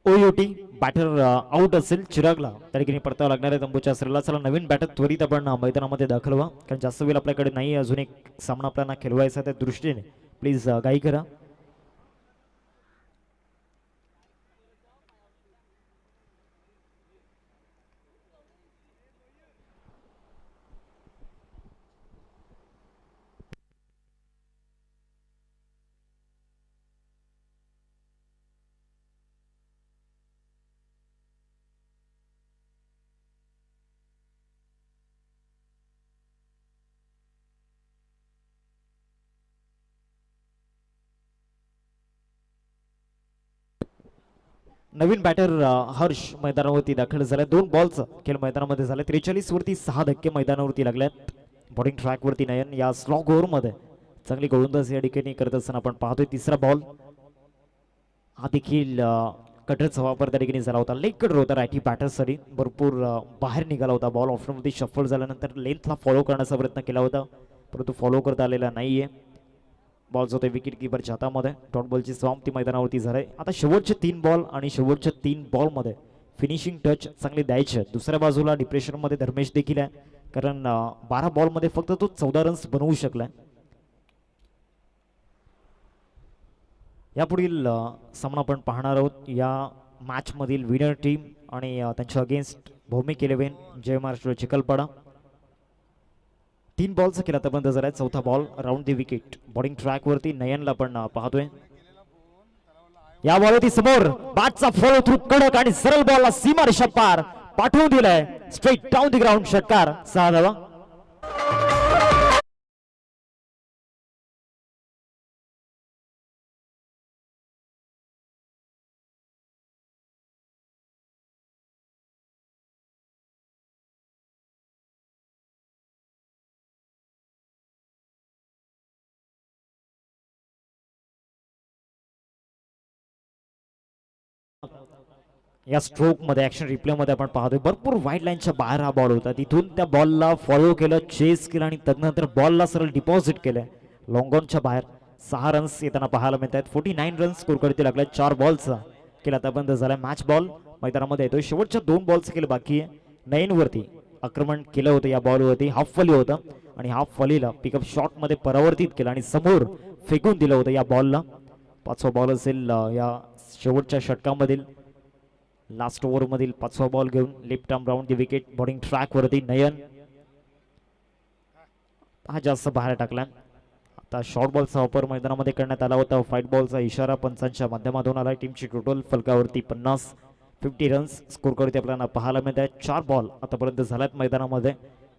OUT बॅटर आउट असेल. चिरागला त्या ठिकाणी परतावा लागणार आहे तंबूच्या श्रेला. चला नवीन बॅटर त्वरित आपण मैदानामध्ये दाखल व्हा, कारण जास्त वेळ आपल्याकडे नाही. अजून एक सामना आपल्याला खेळवायचा त्या दृष्टीने प्लीज गाई करा. नवीन बॅटर हर्ष मैदानावरती दाखल झाला. 2 बॉलचा खेळ मैदानामध्ये झाला. 43 वरती 6 धक्के मैदानावरती लागल्यात. बॉलिंग ट्रॅक वरती नयन या स्लॉग ओव्हर मध्ये चांगली गोलंदाजी या ठिकाणी करत असताना आपण पाहतोय. तिसरा बॉल हा देखील कटरचा वापर त्या ठिकाणी झाला होता. लेग कटर होता रायटी बॅटरसाठी. भरपूर बाहेर निघाला होता बॉल. ऑप्शनमध्ये शफल झाल्यानंतर लेंथला फॉलो करण्याचा प्रयत्न केला होता, परंतु फॉलो करता आलेला नाहीये. बॉल होते विकेट किपरच्या हातामध्ये. डॉट बॉलची समाप्ती मैदानावरती झाली. आता शेवटचे 3 बॉल आणि शेवटच्या 3 बॉलमध्ये फिनिशिंग टच चांगले द्यायचे. दुसऱ्या बाजूला डिप्रेशनमध्ये धर्मेश देखील आहे, कारण 12 बॉलमध्ये फक्त तो 14 रन्स बनवू शकलाय. यापुढील सामना आपण पाहणार आहोत. या मॅच मधील विनर टीम आणि त्यांच्या अगेन्स्ट भौमिक 11 जय महाराष्ट्र चिखलपाडा. 3 बॉलचा केला बंद झालाय. चौथा ball round the wicket. Bowling track वरती नयनला आपण पाहतोय. या बॉलवरती समोर बॅटचा फॉलो थ्रू कडक आणि सरळ बॉलला सीमा रेषा पार पाठवून दिलाय. स्ट्रेट डाऊन द ग्राउंड षटकार. 6 धावा. या स्ट्रोक मध्ये ऍक्शन रिप्ले मध्ये आपण पाहतोय भरपूर वाईड लाईनच्या बाहेर हा बॉल होता. तिथून त्या बॉलला फॉलो केलं, चेस केलं आणि तदनंतर बॉलला सरळ डिपॉझिट केलं लॉंग ऑनच्या बाहेर. 6 रन्स येताना पाहायला मिळत आहेत. 49 रन्स स्कोर करते लागले. 4 बॉलचा केला आता बंद झाला. मॅच बॉल मैदानामध्ये येतोय. शेवटच्या 2 बॉलचं केलं बाकी आहे. 9 वरती आक्रमण केलं होतं या बॉलवरती. हाफ फली होतं आणि हाफ फलीला पिकअप शॉट मध्ये परावर्तित केलं आणि समोर फेकून दिलं होतं या बॉलला. 5वा बॉल असेल या शेवटच्या षटकामधील. लास्ट ओव्हर मधील 5वा बॉल घेऊन left arm round the wicket. Bowling track वरती नयन. हा जास्त बाहेर टाकला. आता शॉर्ट बॉलचा वापर मैदानामध्ये करण्यात आला होता. फाईट बॉलचा इशारा पंचांच्या माध्यमातून आला. टीमची टोटल फलकावरती 50 रन्स स्कोर करते आपल्याला पाहायला मिळत आहे. 4 बॉल आतापर्यंत झाल्यात मैदानामध्ये.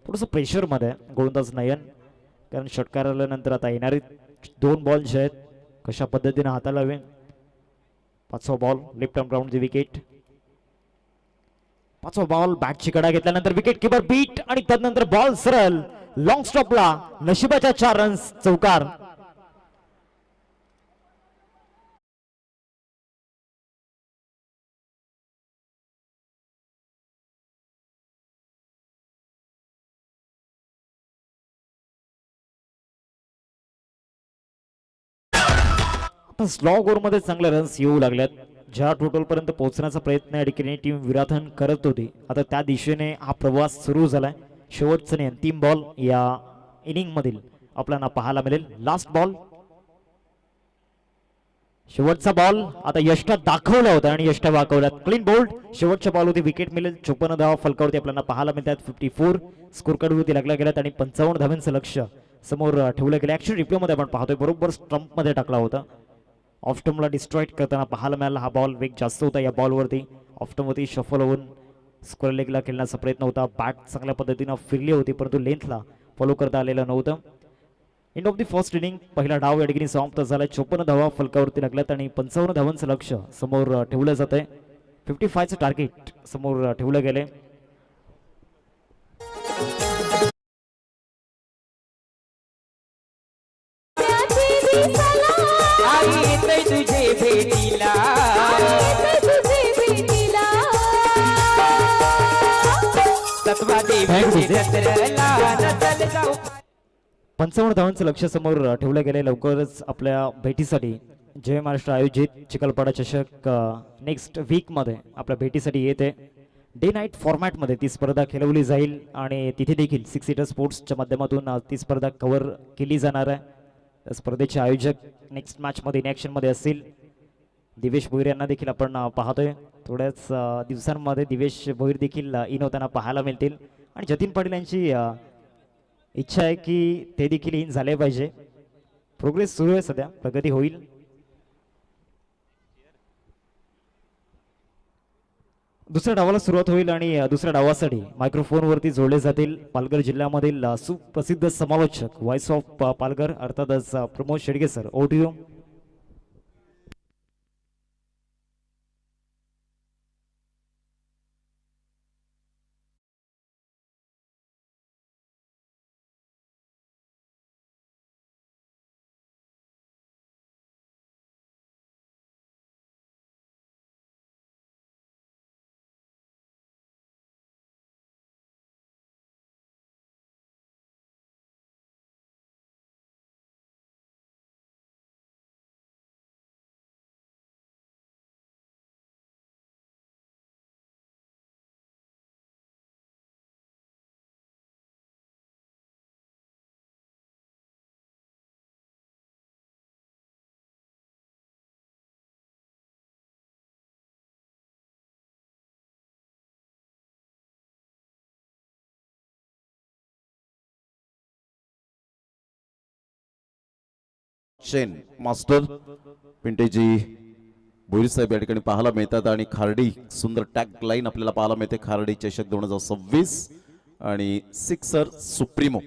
थोडंसं प्रेशरमध्ये गोलंदाज नयन, कारण षटकार आल्यानंतर आता येणारे 2 बॉल जे आहेत कशा पद्धतीने हाताळावे. 5वा ball left arm round the wicket. 5वा बॉल बॅटची कडा घेतल्यानंतर विकेट किपर बीट आणि त्यानंतर बॉल सरळ लॉंग स्टॉपला. नशिबाच्या 4 रन्स चौकार. आता स्लो ओव्हरमध्ये चांगले रन्स येऊ लागल्यात. ज्या टोटल पर्यंत पोहोचण्याचा प्रयत्न या ठिकाणी टीम विराथन करत होती, आता त्या दिशेने हा प्रवास सुरू झालाय. शेवटचा आणि अंतिम बॉल या इनिंग मधील आपल्याला पाहायला मिळेल. लास्ट बॉल, शेवटचा बॉल आता यष्टा दाखवला होता आणि यष्टा वाकवल्यात. Clean bowled. शेवटच्या बॉल होती, विकेट मिळेल. 54 धावा फलकावरती आपल्याला पाहायला मिळतात. 54 स्कोर कार्डवरती लागल्या गेल्यात आणि 55 धावांचं लक्ष समोर ठेवलं गेलं. ऍक्च्युअली रिप्लेमध्ये आपण पाहतोय बरोबर स्टंप मध्ये टाकला होता. ऑफ स्टंपला डिस्ट्रॉइट करताना पाहायला मिळाला. हा बॉल वेग जास्त होता या बॉलवरती. ऑफ स्टंपवरती शफल होऊन स्क्वेअर लेगला खेळण्याचा प्रयत्न होता. बॅट चांगल्या पद्धतीनं फिरली होती परंतु लेंथला फॉलो करता आलेलं नव्हतं. End of the first inning पहिला डाव या ठिकाणी समाप्त झाला. 54 धावा फलकावरती लागल्यात आणि 55 धावांचं लक्ष समोर ठेवलं जात आहे. 55चं टार्गेट समोर ठेवलं गेले. तुझे भेटीला 55 धावांचं लक्ष समोर ठेवलं गेले. लवकरच आपल्या भेटीसाठी जय महाराष्ट्र आयोजित चिखलपाडा चषक नेक्स्ट वीक मध्ये आपल्या भेटीसाठी येते. डे नाईट फॉर्मॅटमध्ये ती स्पर्धा खेळवली जाईल आणि तिथे देखील 6 सीटर स्पोर्ट्सच्या माध्यमातून ती स्पर्धा कव्हर केली जाणार आहे. स्पर्धेचे आयोजक नेक्स्ट मॅच मध्ये इन ॲक्शन मध्ये असतील. दिवेश भोईर यांना देखील आपण पाहतोय. थोड्याच दिवसांमध्ये दिवेश भोईर देखील इन होताना पाहायला मिळतील आणि जतीन पाटील यांची इच्छा आहे की ते देखील इन झाले पाहिजे. प्रोग्रेस सुरू आहे, सध्या प्रगती होईल. दुसऱ्या डावाला सुरुवात होईल आणि दुसऱ्या डावासाठी मायक्रोफोनवरती जोडले जातील पालघर जिल्ह्यामधील सुप्रसिद्ध समालोचक व्हॉइस ऑफ पालघर अर्थातच Pramod Shedge sir. OTO chain master पिंटेजी भोईर साहेब या ठिकाणी पाहायला मिळतात आणि खार्डी सुंदर टॅग लाईन आपल्याला पाहायला मिळते. खार्डी चषक 2026 आणि सिक्सर सुप्रीमो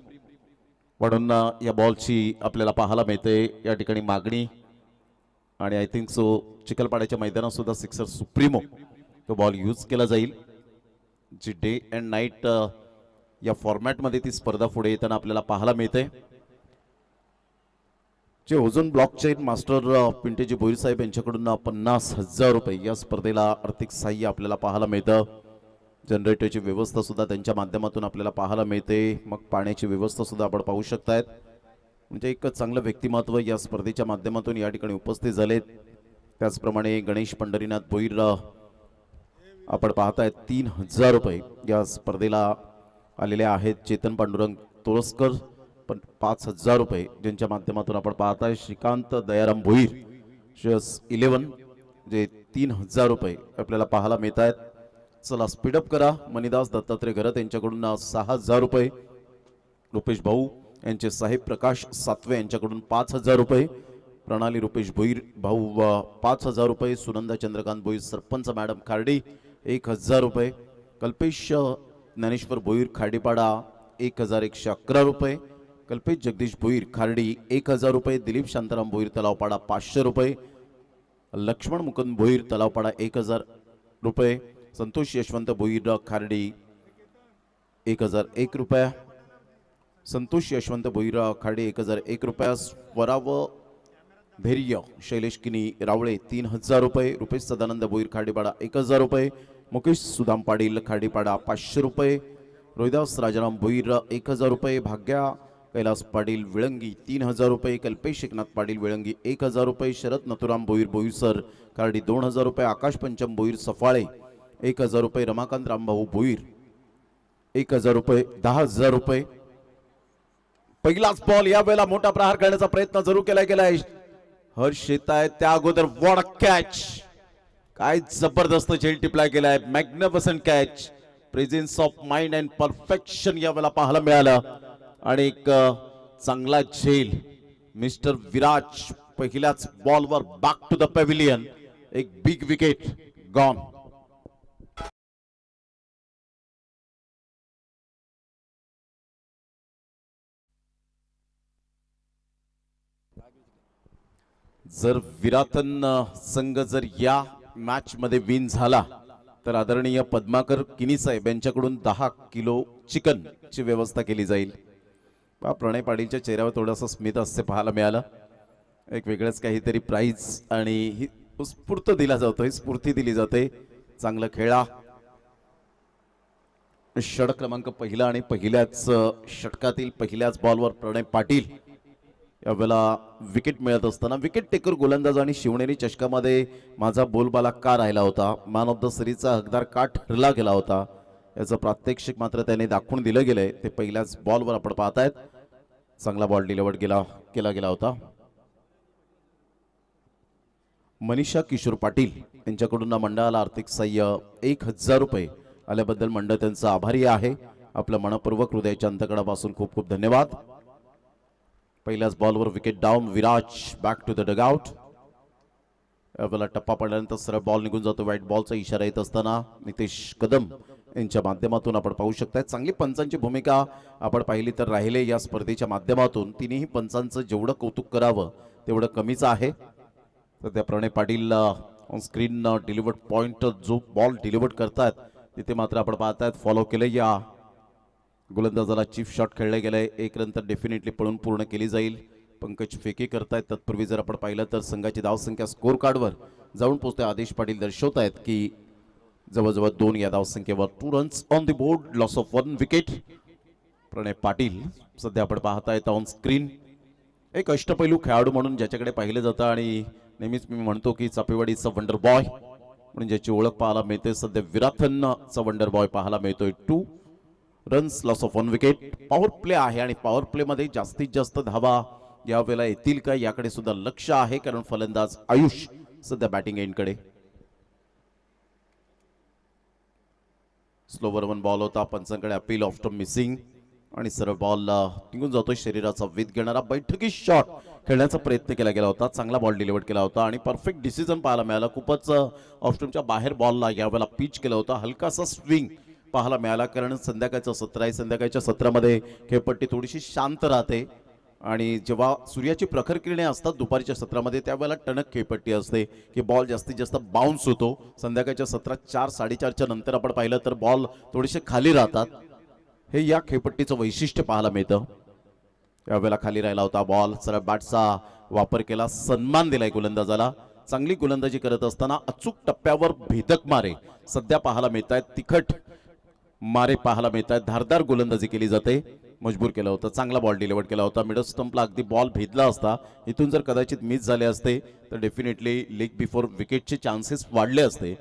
म्हणून या बॉलची आपल्याला पाहायला मिळते या ठिकाणी मागणी. आणि आय थिंक सो चिखलपाड्याच्या मैदानात सुद्धा सिक्सर सुप्रीमो तो बॉल यूज केला जाईल. जी डे अँड नाईट या फॉर्मॅटमध्ये ती स्पर्धा पुढे येताना आपल्याला पाहायला मिळते. जे ओझोन ब्लॉकचेन मास्टर पिंटेजी भोईर साहेब यांच्याकडून 50,000 रुपये या स्पर्धेला आर्थिक सहाय्य आपल्याला पाहायला मिळतं. जनरेटरची व्यवस्था सुद्धा त्यांच्या माध्यमातून आपल्याला पाहायला मिळते. मग पाण्याची व्यवस्था सुद्धा आपण पाहू शकतायत. म्हणजे एक चांगलं व्यक्तिमत्व या स्पर्धेच्या माध्यमातून या ठिकाणी उपस्थित झालेत. त्याचप्रमाणे गणेश पंढरीनाथ भोईर आपण पाहतायत 3,000 रुपये या स्पर्धेला आलेले आहेत. चेतन पांडुरंग तोळसकर पण 5,000 रुपये ज्यांच्या माध्यमातून आपण पाहताय. श्रीकांत दयाराम भोईर शेअर्स 11 जे 3,000 रुपये आपल्याला पाहायला मिळत आहेत. चला स्पीडअप करा. मणिदास दत्तात्रय घरत यांच्याकडून 6,000 रुपये. रुपेश भाऊ यांचे साहेब प्रकाश सातवे यांच्याकडून 5,000 रुपये, प्रणाली रुपेश भोईर भाऊ 5,000 रुपये, सुनंदा चंद्रकांत भोईर सरपंच मॅडम खार्डी 1,000 रुपये, कल्पेश ज्ञानेश्वर भोईर खार्डीपाडा 1,111 रुपये, कल्पेश जगदीश भोईर खार्डी 1,000 रुपये, दिलीप शांताराम भोईर तलावपाडा 500 रुपये, लक्ष्मण मुकुंद भोईर तलावपाडा 1,000 रुपये, संतोष यशवंत भोईर खार्डी 1,001 रुपया, संतोष यशवंत भोईर खार्डी 1,001 रुपया, स्वराव धैर्य शैलेश किनी रावळे 3,000 रुपये, रुपेश सदानंद भोईर खार्डीपाडा 1,000 रुपये, मुकेश सुदाम पाटील खार्डीपाडा 500 रुपये, रोहिदास राजाराम भोईर 1,000 रुपये, भाग्या कैलास पाटील विळंगी 3,000 रुपये, कल्पेश एकनाथ पाटील विळंगी 1,000 रुपये, शरद नथुराम भोईर बोईसर खार्डी 2,000 रुपये, आकाश पंचम भोईर सफाळे 1,000 रुपये, रमाकांत रामभाऊ भोईर 1,000 रुपये, 10,000 रुपये. पहिलाच बॉल यावेळेला मोठा प्रहार करण्याचा प्रयत्न जरूर केला गेलाय. हर्ष येत आहे त्या अगोदर वॉट कॅच, काय जबरदस्त झेल टिपलाय गेलाय, magnificent catch, presence of mind and perfection यावेळेला पाहायला मिळालं आणि एक चांगला झेल. मिस्टर विराज पहिल्याच बॉलवर बॅक टू द पॅव्हिलियन, एक बिग विकेट गॉन. जर विराटन संघ जर या मॅच मध्ये विन झाला तर आदरणीय पद्माकर किनी साहेब यांच्याकडून 10 किलो चिकन ची व्यवस्था केली जाईल. प्रणय पाटीलच्या चेहऱ्यावर थोडासा स्मित हास्य पाहायला मिळालं. एक वेगळंच काहीतरी प्राइज आणि ही स्फूर्ती दिला जातोय, स्फूर्ती दिली जाते. चांगलं खेळा. षटक क्रमांक पहिला आणि पहिल्याच षटकातील पहिल्याच बॉलवर प्रणय पाटील यावेळेला विकेट मिळत असताना विकेट टेकर गोलंदाज आणि शिवनेरी चषकामध्ये माझा बोलबाला का राहिला होता, मॅन ऑफ द सिरीजचा हकदार का ठरला गेला होता याचं प्रात्यक्षिक मात्र त्याने दाखवून दिलं गेलंय. ते पहिल्याच बॉलवर आपण पाहतायत. चांगला बॉल डिलिव्हर केला गेला होता. मनीषा किशोर पाटील यांच्याकडून मंडळाला आर्थिक सहाय्य 1,000 रुपये आल्याबद्दल मंडळ त्यांचा आभारी आहे. आपलं मनपूर्वक हृदयाच्या अंतकडापासून खूप खूप धन्यवाद. पहिल्याच बॉलवर wicket down. Viraj back to the dugout. यावेळेला टप्पा पडल्यानंतर सरळ बॉल निघून जातो. व्हाईट बॉलचा इशारा येत असताना नितेश कदम यांच्या माध्यमातून आपण पाहू शकताय. चांगली पंचांची भूमिका आपण पाहिली तर राहिले या स्पर्धेच्या माध्यमातून. तिन्ही पंचांचं जेवढं कौतुक करावं तेवढं कमीच आहे. सध्या Pranay Patil on screen delivered point जो बॉल डिलिव्हर्ड करतात तिथे मात्र आपण पाहतायत फॉलो केलं. या गोलंदाजाला चीफ शॉट खेळले गेले. एक रन तर डेफिनेटली पळून पूर्ण केली जाईल. पंकज फेके करतायत. तत्पूर्वी जर आपण पाहिलं तर संघाची धावसंख्या स्कोर कार्डवर जाऊन पोहोचते. आदेश पाटील दर्शवतायत की जवळजवळ 2 या धावसंख्येवर 2 runs on the board, loss of 1 wicket. Pranay Patil सध्या आपण पाहतायत ऑन स्क्रीन. एक अष्टपैलू खेळाडू म्हणून ज्याच्याकडे पाहिलं जातं आणि नेहमीच मी म्हणतो की चापेवाडीचा वंडर बॉय म्हणून ज्याची ओळख पाहायला मिळते. सध्या विराथनचा वंडर बॉय पाहायला मिळतोय. 2 runs, loss of 1 wicket. Power play आहे आणि पॉवर प्ले मध्ये जास्तीत जास्त धावा यावेळेला येतील का याकडे सुद्धा लक्ष आहे, कारण फलंदाज आयुष सध्या बॅटिंग एंडकडे. स्लोवर 1 बॉल होता. पंचांकडे अपील आफ्टर मिसिंग आणि सरळ बॉल निघून जातोय. शरीराचा वेध घेणारा बैठकी शॉट खेळण्याचा प्रयत्न केला गेला होता. चांगला बॉल डिलिव्हर केला होता आणि परफेक्ट डिसिजन पाहायला मिळाला. खूपच ऑफस्टमच्या बाहेर बॉलला यावेळेला पिच केला होता. हलकासा स्विंग पाहायला मिळाला, कारण संध्याकाळचं सत्र आहे. संध्याकाळच्या सत्रामध्ये खेळपट्टी थोडीशी शांत राहते आणि जेव्हा सूर्याची प्रखर किरणे असतात दुपारच्या सत्रामध्ये त्यावेळेला टणक खेळपट्टी असते की बॉल जास्तीत जास्त बाउन्स होतो. संध्याकाळच्या सत्रात 4-4:30च्या नंतर आपण पाहिलं तर बॉल थोडेसे खाली राहतात. हे या खेळपट्टीचं वैशिष्ट्य पाहायला मिळतं. यावेळेला खाली राहिला होता बॉल. सरळ बॅटचा वापर केला. सन्मान दिलाय गोलंदाजाला. चांगली गोलंदाजी करत असताना अचूक टप्प्यावर भेदक मारे सध्या पाहायला मिळत आहेत. तिखट मारे पाहायला मिळत आहेत. धारदार गोलंदाजी केली जाते. मजबूर केलं होतं. चांगला बॉल डिलिव्हर केला होता. मिडल स्टंपला अगदी बॉल भेदला असता. इथून जर कदाचित मिस झाले असते तर डेफिनेटली लेग बिफोर विकेटचे चान्सेस वाढले असते.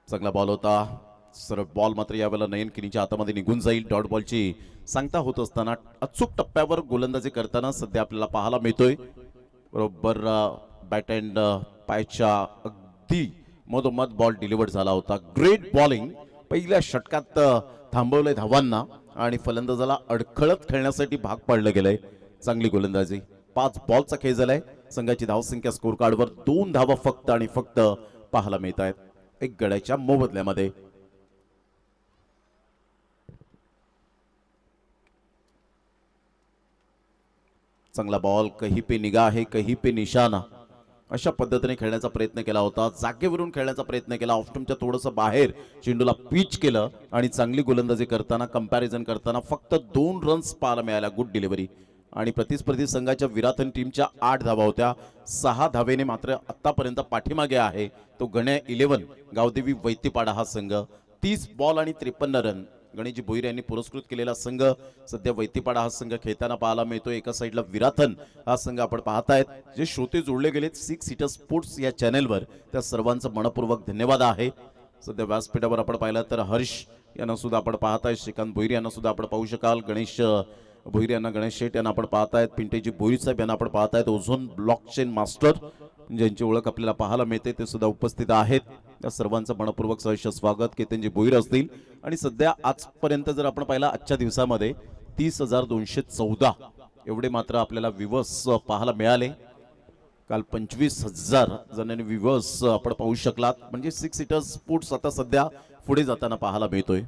चांगला बॉल होता. सरळ बॉल मात्र यावेळेला नयन किनीच्या हातामध्ये निघून जाईल. डॉट बॉलची सांगता होत असताना अचूक टप्प्यावर गोलंदाजी करताना सध्या आपल्याला पाहायला मिळतोय. बरोबर बॅट अँड पायच्या अगदी मधोमध बॉल डिलिव्हर्ड झाला होता. Great bowling. पहिल्या षटकात थांबवलंय धावांना आणि फलंदाजाला अडखळत खेळण्यासाठी भाग पाडलं गेलंय. चांगली गोलंदाजी. 5 बॉलचा खेळ झालाय. संघाची धावसंख्या स्कोर कार्डवर 2 धावा फक्त आणि फक्त पाहायला मिळत आहेत 1 गड्याच्या मोबदल्यामध्ये. चांगला बॉल, कहीं पे निगाह है कहीं पे निशाना, अशा पद्धतीने खेळण्याचा प्रयत्न केला होता. जागेवरून खेळण्याचा प्रयत्न केला. ऑफस्टंपच्या थोडंसं बाहेर चेंडूला पिच केलं आणि चांगली गोलंदाजी करताना कंपॅरिझन करताना फक्त 2 रन्स पाहायला मिळाल्या. Good delivery. आणि प्रतिस्पर्धी संघाच्या विराथन टीमच्या 8 धावा होत्या. 6 धावेने मात्र आतापर्यंत पाठीमागे आहे तो गण्या 11 गावदेवी वैतीपाडा हा संघ. 30 बॉल आणि 53 रन. गणेशजी भोईर यांनी पुरस्कृत केलेला संघ सध्या वैतीपाडा हा संघ खेळताना पाहायला मिळतो. एका साईडला विराथन हा संघ आपण पाहतायत. जे श्रोते जोडले गेलेत 6 सीटर स्पोर्ट्स या चॅनेलवर त्या सर्वांचं मनपूर्वक धन्यवाद आहे. सध्या व्यासपीठावर आपण पाहिलं तर हर्ष यांना सुद्धा आपण पाहताय. श्रीकांत भोईर यांना सुद्धा आपण पाहू शकाल. गणेश भोईर यांना, गणेश शेठ यांना आपण पाहतायत. पिंटेजी भोईर साहेब यांना आपण पाहतायत. ओझोन ब्लॉकचेन मास्टर ज्यांची ओळख आपल्याला पाहायला मिळते ते सुद्धा उपस्थित आहेत. त्या सर्वांचं मनपूर्वक सहर्ष स्वागत. केतनजी भोईर असतील. आणि सध्या आजपर्यंत जर आपण पाहिला आजच्या दिवसामध्ये 30,214 एवढे मात्र आपल्याला व्ह्यूअर्स पाहायला मिळाले. काल 25,000 जणांनी व्ह्यूअर्स आपण पाहू शकलात. म्हणजे 6 सीटर स्पोर्ट्स आता सध्या पुढे जाताना पाहायला मिळतोय.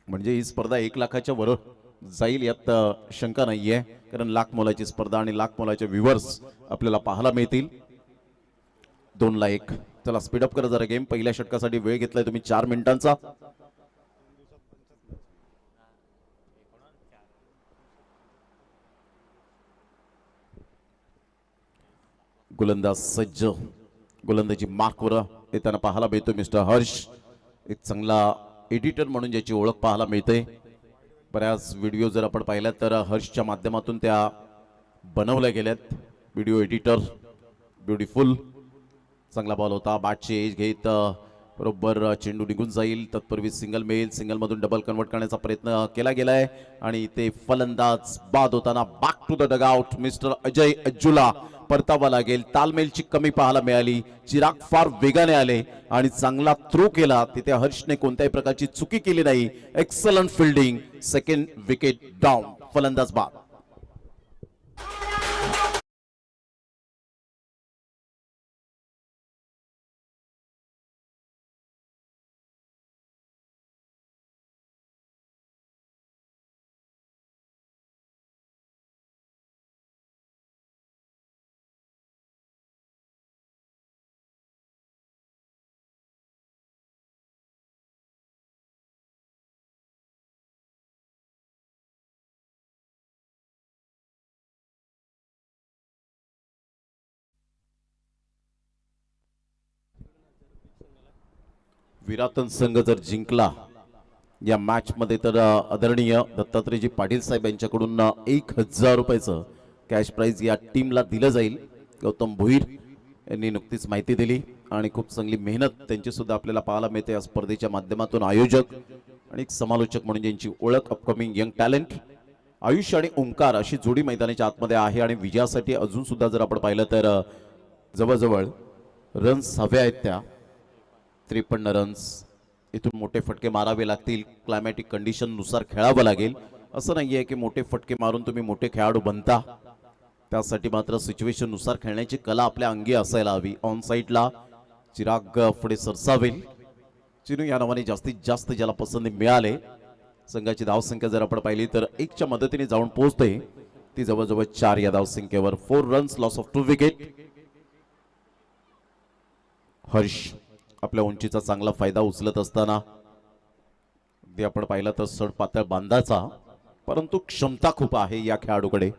म्हणजे ही स्पर्धा 1 लाखाच्या वर जाईल यात शंका नाहीये. कारण लाख मोलाची स्पर्धा आणि लाख मोलाचे व्ह्यूअर्स आपल्याला पाहायला मिळतील. 2-1. चला स्पीडअप करा जरा गेम. पहिल्या षटकासाठी वेळ घेतलाय तुम्ही 4 मिनिटांचा. गोलंदाज सज्ज. गोलंदाजी मार्कवर येताना पाहायला मिळतो मिस्टर हर्ष. एक चांगला एडिटर म्हणून ज्याची ओळख पाहायला मिळते. बऱ्याच व्हिडिओ जर आपण पाहिल्यात तर हर्षच्या माध्यमातून त्या बनवल्या गेल्यात. Video editor beautiful. चांगला बॉल होता. बॅटची एज घेत बरोबर चेंडू निघून जाईल. तत्पूर्वी सिंगल मेल, सिंगलमधून डबल कन्वर्ट करण्याचा प्रयत्न केला गेलाय आणि ते फलंदाज बाद होताना back to the dugout mister Ajay अज्जुला. परतावा लागेल. तालमेलची कमी पाहायला मिळाली. चिराग फार वेगाने आले आणि चांगला थ्रो केला. तिथे हर्षने कोणत्याही प्रकारची चुकी केली नाही. Excellent fielding. Second wicket down. फलंदाज बाद. विराटन संघ जर जिंकला या मॅच मध्ये तर आदरणीय दत्तात्रेयजी पाटील साहेब यांच्याकडून 1,000 रुपयाचं कॅश प्राइज या टीमला दिलं जाईल. गौतम भोईर यांनी नुकतीच माहिती दिली आणि खूप चांगली मेहनत त्यांची सुद्धा आपल्याला पाहायला मिळते या स्पर्धेच्या माध्यमातून. आयोजक आणि एक समालोचक म्हणून ज्यांची ओळख अपकमिंग यंग टॅलेंट आयुष आणि ओंकार अशी जोडी मैदानाच्या आतमध्ये आहे. आणि विजयासाठी अजून सुद्धा जर आपण पाहिलं तर जवळजवळ रन्स हव्या आहेत त्या 53 रन्स. इथून मोठे फटके मारावे लागतील. क्लायमॅटिक कंडिशन नुसार खेळावं लागेल. असं नाहीये की मोठे फटके मारून तुम्ही मोठे खेळाडू बनता. त्यासाठी मात्र सिच्युएशन नुसार खेळण्याची कला आपल्या अंगी असायला हवी. ऑन साईडला चिराग पुढे सरसावेल. चिनू या नावाने जास्तीत जास्त ज्याला पसंती मिळाले. संघाची धावसंख्या जर आपण पाहिली तर 1च्या मदतीने जाऊन पोहोचते. ती जवळजवळ 4 या धावसंख्येवर. 4 runs loss of 2 wicket. Harsh आपल्या उंचीचा चांगला फायदा उचलत असताना ते आपण पाहिलं तर सड पातळ बांधाचा, परंतु क्षमता खूप आहे या खेळाडूकडे.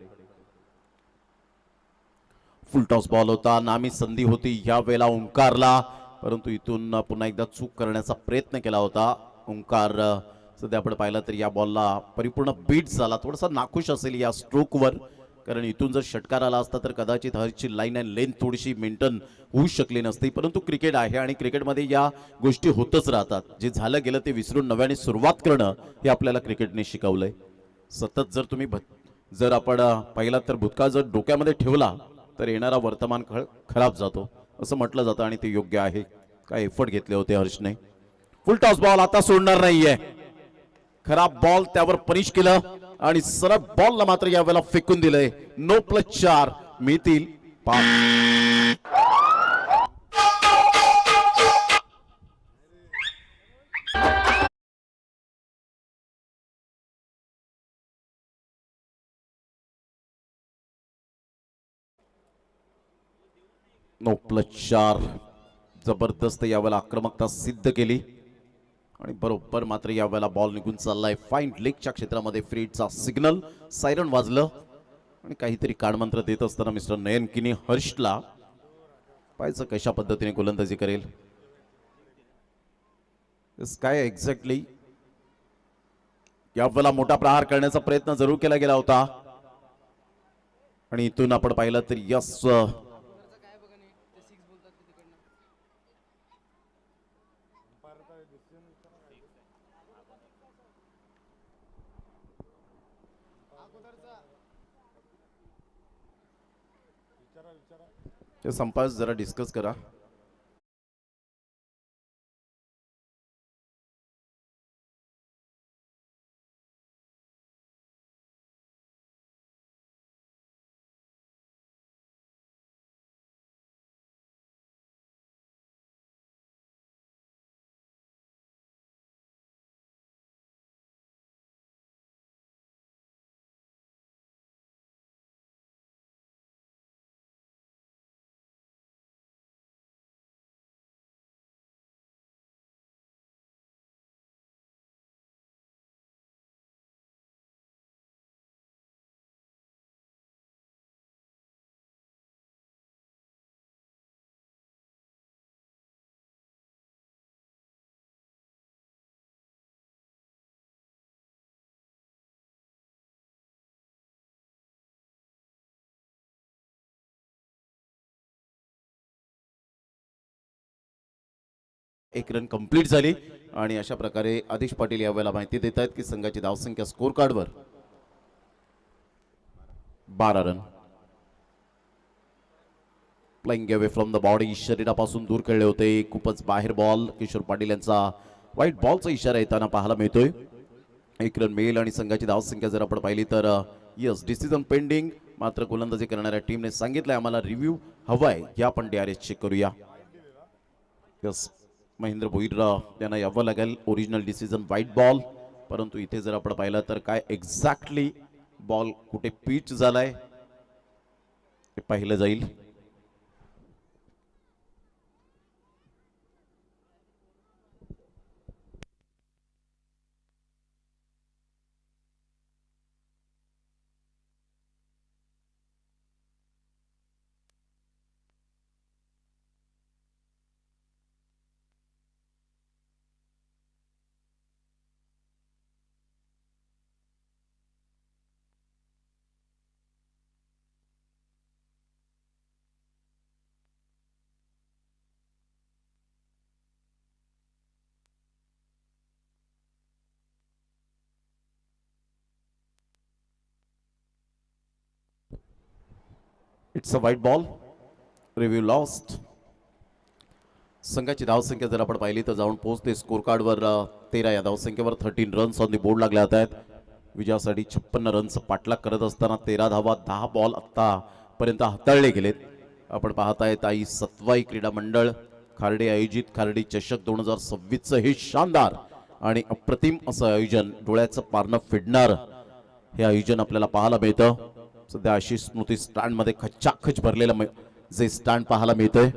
फुल टॉस बॉल होता. नामी संधी होती या वेळेला ओंकारला, परंतु इथून पुन्हा एकदा चूक करण्याचा प्रयत्न केला होता ओंकार. सध्या आपण पाहिलं तर या बॉलला परिपूर्ण बीट झाला. थोडासा नाखुश असेल या स्ट्रोकवर, कारण इथून जर षटकार आला असता तर कदाचित हर्षची लाईन अँड लेंथ थोडीशी मेंटेन होऊ शकली नसती. परंतु क्रिकेट आहे आणि क्रिकेटमध्ये या गोष्टी होतच राहतात. जे झालं गेलं ते विसरून नव्याने सुरुवात करणं हे आपल्याला क्रिकेटने शिकवलंय. सतत जर तुम्ही जर आपण पाहिला तर भूतकाळ जर डोक्यामध्ये ठेवला तर येणारा वर्तमान काळ खराब जातो असं म्हटलं जातं आणि ते योग्य आहे. काय एफर्ट घेतले होते हर्षने. फुल टॉस बॉल आता सोडणार नाहीये. खराब बॉल त्यावर पनिश केलं आणि सरळ बॉलला मात्र यावेळेला फेकून दिलंय. 9+4 मिळतील 5. नो प्लस 4 जबरदस्त यावेळेला आक्रमकता सिद्ध केली आणि बरोबर मात्र यावेळेला बॉल निघून चाललाय फाईन लेगच्या क्षेत्रामध्ये. फ्रीडचा सिग्नल सायरन वाजलं आणि काहीतरी कानमंत्र देत असताना मिस्टर नयन किनी हर्षला पाहायचं कशा पद्धतीने गोलंदाजी करेल. काय एक्झॅक्टली यावेळेला मोठा प्रहार करण्याचा प्रयत्न जरूर केला गेला होता आणि इथून आपण पाहिलं तर यस संपास जरा डिस्कस करा. एक रन कंप्लीट झाली आणि अशा प्रकारे आदिश पाटील यावेळेला माहिती देत आहेत की संघाची धावसंख्या स्कोर कार्डवर 12 run. Playing away from the body शरीरापासून दूर खेळले होते. खूपच बाहेर बॉल. किशोर पाटील यांचा वाईट बॉलचा इशारा येताना पाहायला मिळतोय. 1 रन मिळेल आणि संघाची धावसंख्या जर आपण पाहिली तर यस डिसिजन पेंडिंग. मात्र गोलंदाजी करणाऱ्या टीमने सांगितलंय आम्हाला रिव्ह्यू हवाय या आपण DRS चेक करूया. यस महेंद्र भोईर यांना यावं लागेल. Original decision white ball. परंतु इथे जर आपण पाहिलं तर काय एक्झॅक्टली बॉल कुठे पिच झालाय हे पाहिलं जाईल. It's a white ball. Review lost. संघाची धावसंख्या जर आपण पाहिली तर जाऊन पोहोचते स्कोर कार्डवर 13. या धावसंख्येवर 13 रन्स ऑन दी बोर्ड लागले जात आहेत. विजयासाठी 56 रन्स पाठलाग करत असताना 13 धावा 10 बॉल आतापर्यंत हाताळले गेलेत. आपण पाहतायत आई सत्वाई क्रीडा मंडळ खार्डे आयोजित खार्डी चषक 2026 हे शानदार आणि अप्रतिम असं आयोजन. डोळ्याचं पारणं फिरणार हे आयोजन आपल्याला पाहायला मिळतं. सध्या आशिष स्मृती स्टँड मध्ये खचाखच भरलेलं जे स्टँड पाहायला मिळतंय.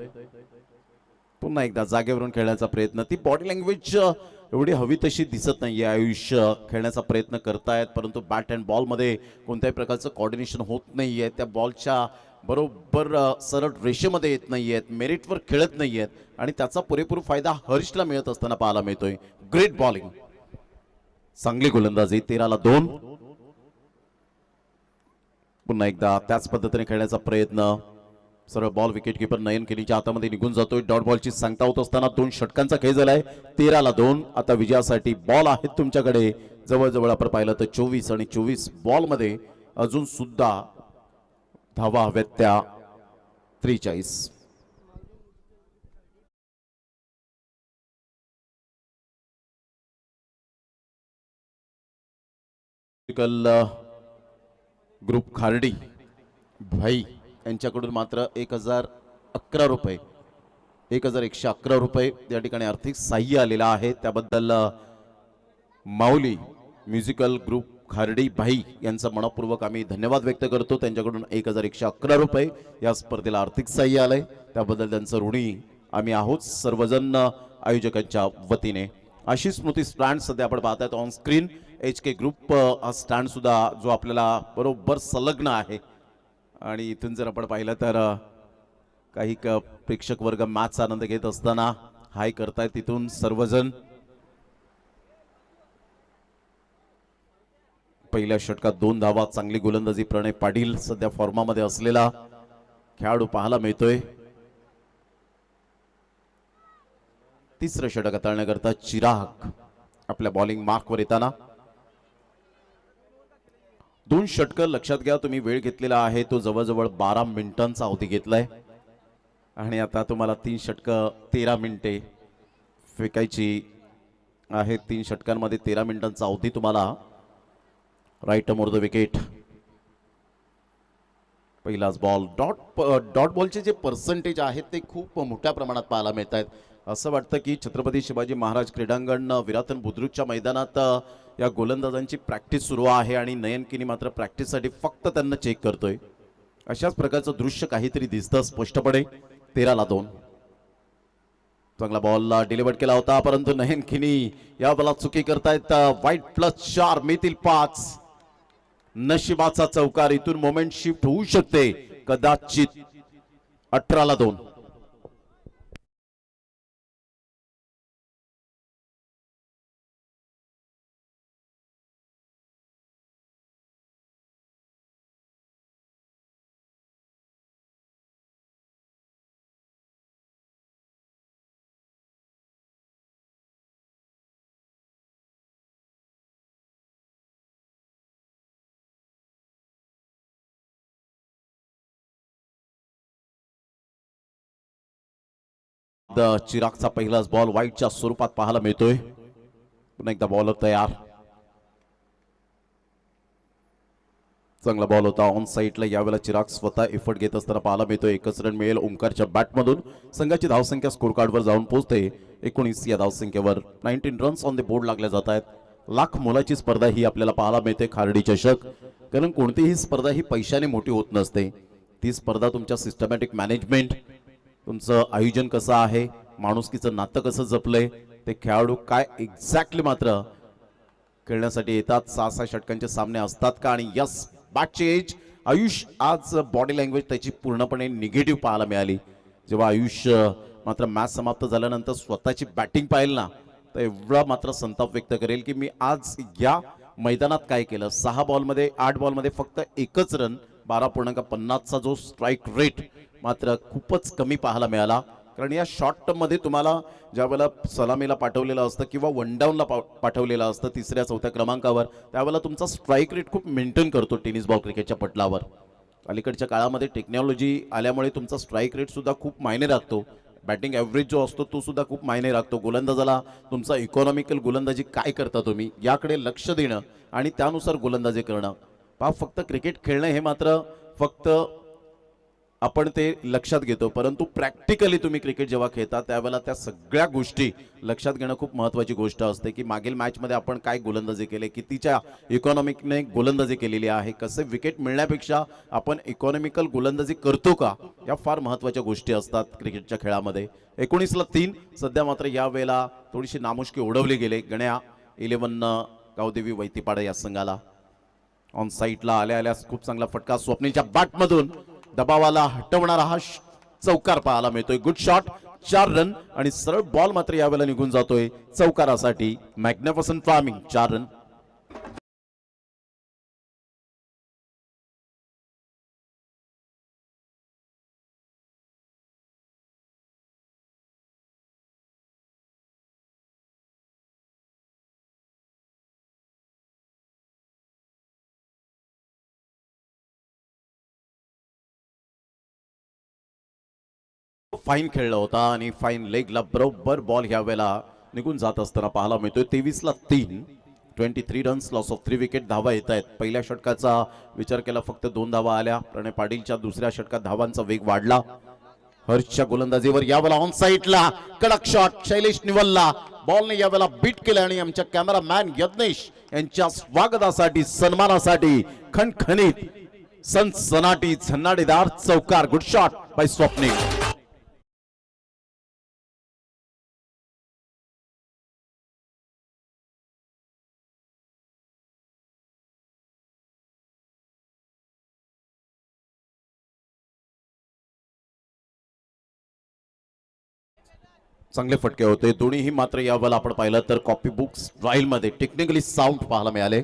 पुन्हा एकदा जागेवरून खेळण्याचा प्रयत्न. ती बॉडी लँग्वेज एवढी हवी तशी दिसत नाहीये. आयुष्य खेळण्याचा प्रयत्न करतायत परंतु बॅट अँड बॉल मध्ये कोणत्याही प्रकारचं कोऑर्डिनेशन होत नाहीये. त्या बॉलच्या बरोबर सरळ रेषेमध्ये येत नाहीयेत. मेरिटवर खेळत नाहीयेत आणि त्याचा पुरेपूर फायदा हर्षला मिळत असताना पाहायला मिळतोय. Great bowling. चांगली गोलंदाजी. 13ला 2. पुन्हा एकदा त्याच पद्धतीने खेळण्याचा प्रयत्न. सरळ बॉल विकेट किपर नयन किनीच्या हातामध्ये निघून जातोय. डॉट बॉलची सांगता होत असताना 2 षटकांचा खेळ झालाय. 13ला 2. आता विजयासाठी बॉल आहेत तुमच्याकडे. जवळजवळ आपण पाहिलं तर 24 आणि 24 बॉल मध्ये अजून सुद्धा धावा हव्यात त्या 43. म्युझिकल ग्रुप खार्डी भाई यांच्याकडून मात्र 1011 रुपये 1111 रुपये या ठिकाणी आर्थिक सहाय्य आलेलं आहे. त्याबद्दल माऊली म्युझिकल ग्रुप खार्डी भाई यांचा मनपूर्वक आम्ही धन्यवाद व्यक्त करतो. त्यांच्याकडून 1111 रुपये या स्पर्धेला आर्थिक सहाय्य आलंय, त्याबद्दल त्यांचं ऋणी आम्ही आहोत सर्वजण आयोजकांच्या वतीने. अशी स्मृती स्टँड सध्या आपण पाहतायत ऑन स्क्रीन. HK ग्रुप हा स्टँड सुद्धा जो आपल्याला बरोबर संलग्न आहे आणि इथून जर आपण पाहिलं तर काही प्रेक्षक वर्ग मॅचचा आनंद घेत असताना हाय करतायत तिथून सर्वजण. पहिल्या षटकात 2 धावा, चांगली गोलंदाजी प्रणय पाटील सध्या फॉर्मामध्ये असलेला खेळाडू पाहायला मिळतोय. तिसरं षटक हाताळण्याकरता चिराग आपल्या बॉलिंग मार्कवर येताना. 2 षटकं लक्षात घ्या, तुम्ही वेळ घेतलेला आहे तो जवळजवळ 12 मिनिटांचा अवधी घेतलाय आणि आता तुम्हाला 3 षटकं 13 मिनिटे फेकायची आहे. 3 षटकांमध्ये 13 मिनिटांचा अवधी तुम्हाला. Right more the wicket. पहिलाच बॉल डॉट बॉलचे जे पर्सेंटेज आहेत ते खूप मोठ्या प्रमाणात पाहायला मिळत आहेत. असं वाटतं की छत्रपती शिवाजी महाराज क्रीडांगण विरातन बुद्रुकच्या मैदानात या गोलंदाजांची प्रॅक्टिस सुरू आहे आणि नयन किनी मात्र प्रॅक्टिससाठी फक्त त्यांना चेक करतोय. अशाच प्रकारचं दृश्य काहीतरी दिसतं स्पष्टपणे. 13-2. चांगला बॉल डिलिव्हर केला होता परंतु नयन किनी या बॉलात चुकी करतायत. वाईट +4 मिळतील 5. नशिबाचा चौकार. इथून मोमेंट शिफ्ट होऊ शकते कदाचित. 18-2. चिरागचा पहिलाच बॉल वाईटच्या स्वरूपात पाहायला मिळतोय. पुन्हा एकदा बॉलर तयार. चांगला बॉल होता ऑन साईडला. यावेळेला चिराग स्वतः एफर्ट घेत असताना पाहायला मिळतोय. 1च रन मिळेल ओंकारच्या बॅटमधून. संघाची धावसंख्या स्कोर कार्डवर जाऊन पोहोचते 19 या धावसंख्येवर. 19 रन्स ऑन द बोर्ड लागल्या जात आहेत. लाख मोलाची स्पर्धा ही आपल्याला पाहायला मिळते खार्डी चषक. कारण कोणतीही स्पर्धा ही पैशाने मोठी होत नसते. ती स्पर्धा तुमच्या सिस्टमॅटिक मॅनेजमेंट, तुमचं आयोजन कसं आहे, माणुसकीचं नातं कसं जपलंय, ते खेळाडू काय एक्झॅक्टली मात्र खेळण्यासाठी येतात. 6-6 षटकांचे सामने असतात का. आणि यस बॅटची एज. आयुष आज बॉडी लँग्वेज त्याची पूर्णपणे निगेटिव्ह पाहायला मिळाली. जेव्हा आयुष मात्र मॅच समाप्त झाल्यानंतर स्वतःची बॅटिंग पाहिलं ना तर एवढा मात्र संताप व्यक्त करेल की मी आज या मैदानात काय केलं. 6 बॉलमध्ये 8 बॉलमध्ये फक्त 1च रन. 12.50चा जो स्ट्राईक रेट मात्र खूपच कमी पाहायला मिळाला. कारण या शॉर्ट टर्ममध्ये तुम्हाला ज्यावेळेला सलामीला पाठवलेलं असतं किंवा वन डाऊनला पाठवलेलं असतं 3ऱ्या-4थ्या क्रमांकावर, त्यावेळेला तुमचा स्ट्राईक रेट खूप मेंटेन करतो टेनिस बॉल क्रिकेटच्या पटलावर. अलीकडच्या काळामध्ये टेक्नॉलॉजी आल्यामुळे तुमचा स्ट्राईक रेट सुद्धा खूप मायने राखतो. बॅटिंग ॲव्हरेज जो असतो तो सुद्धा खूप मायने राखतो. गोलंदाजाला तुमचा इकॉनॉमिकल गोलंदाजी काय करता तुम्ही याकडे लक्ष देणं आणि त्यानुसार गोलंदाजी करणं. पहा फक्त क्रिकेट खेळणं हे मात्र फक्त आपण ते लक्षात घेतो, परंतु प्रॅक्टिकली तुम्ही क्रिकेट जेव्हा खेळता त्यावेळेला त्या सगळ्या गोष्टी लक्षात घेणं खूप महत्त्वाची गोष्ट असते. की मागील मॅचमध्ये आपण काय गोलंदाजी केले, कितीच्या इकॉनॉमिकने गोलंदाजी केलेली आहे, कसे विकेट मिळण्यापेक्षा आपण इकॉनॉमिकल गोलंदाजी करतो का, या फार महत्त्वाच्या गोष्टी असतात क्रिकेटच्या खेळामध्ये. 19-3 सध्या मात्र या वेळेला थोडीशी नामुष्की ओढवली गेले. गण्या 11 गावदेवी वैतीपाडा या संघाला. ऑन साईडला आल्या आल्या खूप चांगला फटका स्वप्नीलच्या बॅटमधून दबावाला हटवणारा हा चौकार पाहायला मिळतोय. Good shot. 4 रन आणि सरळ बॉल मात्र यावेळेला निघून जातोय चौकारासाठी. मॅग्निफिसंट फार्मिंग 4 रन. फाईन खेळला होता आणि फाईन लेगला बरोबर बॉल ह्या वेळेला निघून जात असताना पाहायला मिळतोय. 23-3 23 रन्स, लॉस ऑफ 3 विकेट. धावा येत आहेत. पहिल्या षटकाचा विचार केला फक्त 2 धावा आल्या. प्रणय पाटीलच्या दुसऱ्या षटकात धावांचा वेग वाढला. हर्षच्या गोलंदाजीवर यावेळेला ऑन साईडला कडक शॉट शैलेश निवल्ला बॉलने यावेळेला बीट केले आणि आमच्या कॅमेरामॅन यज्ञेश यांच्या स्वागतासाठी सन्मानासाठी खणखणीत सनसनाटी झन्नाटेदार चौकार. Good shot bye Swapnil. चांगले फटके होते दोन्हीही. मात्र यावेळेला आपण पाहिलं तर कॉपी बुक स्टाईल मध्ये टेक्निकली साऊंड पाहायला मिळाले.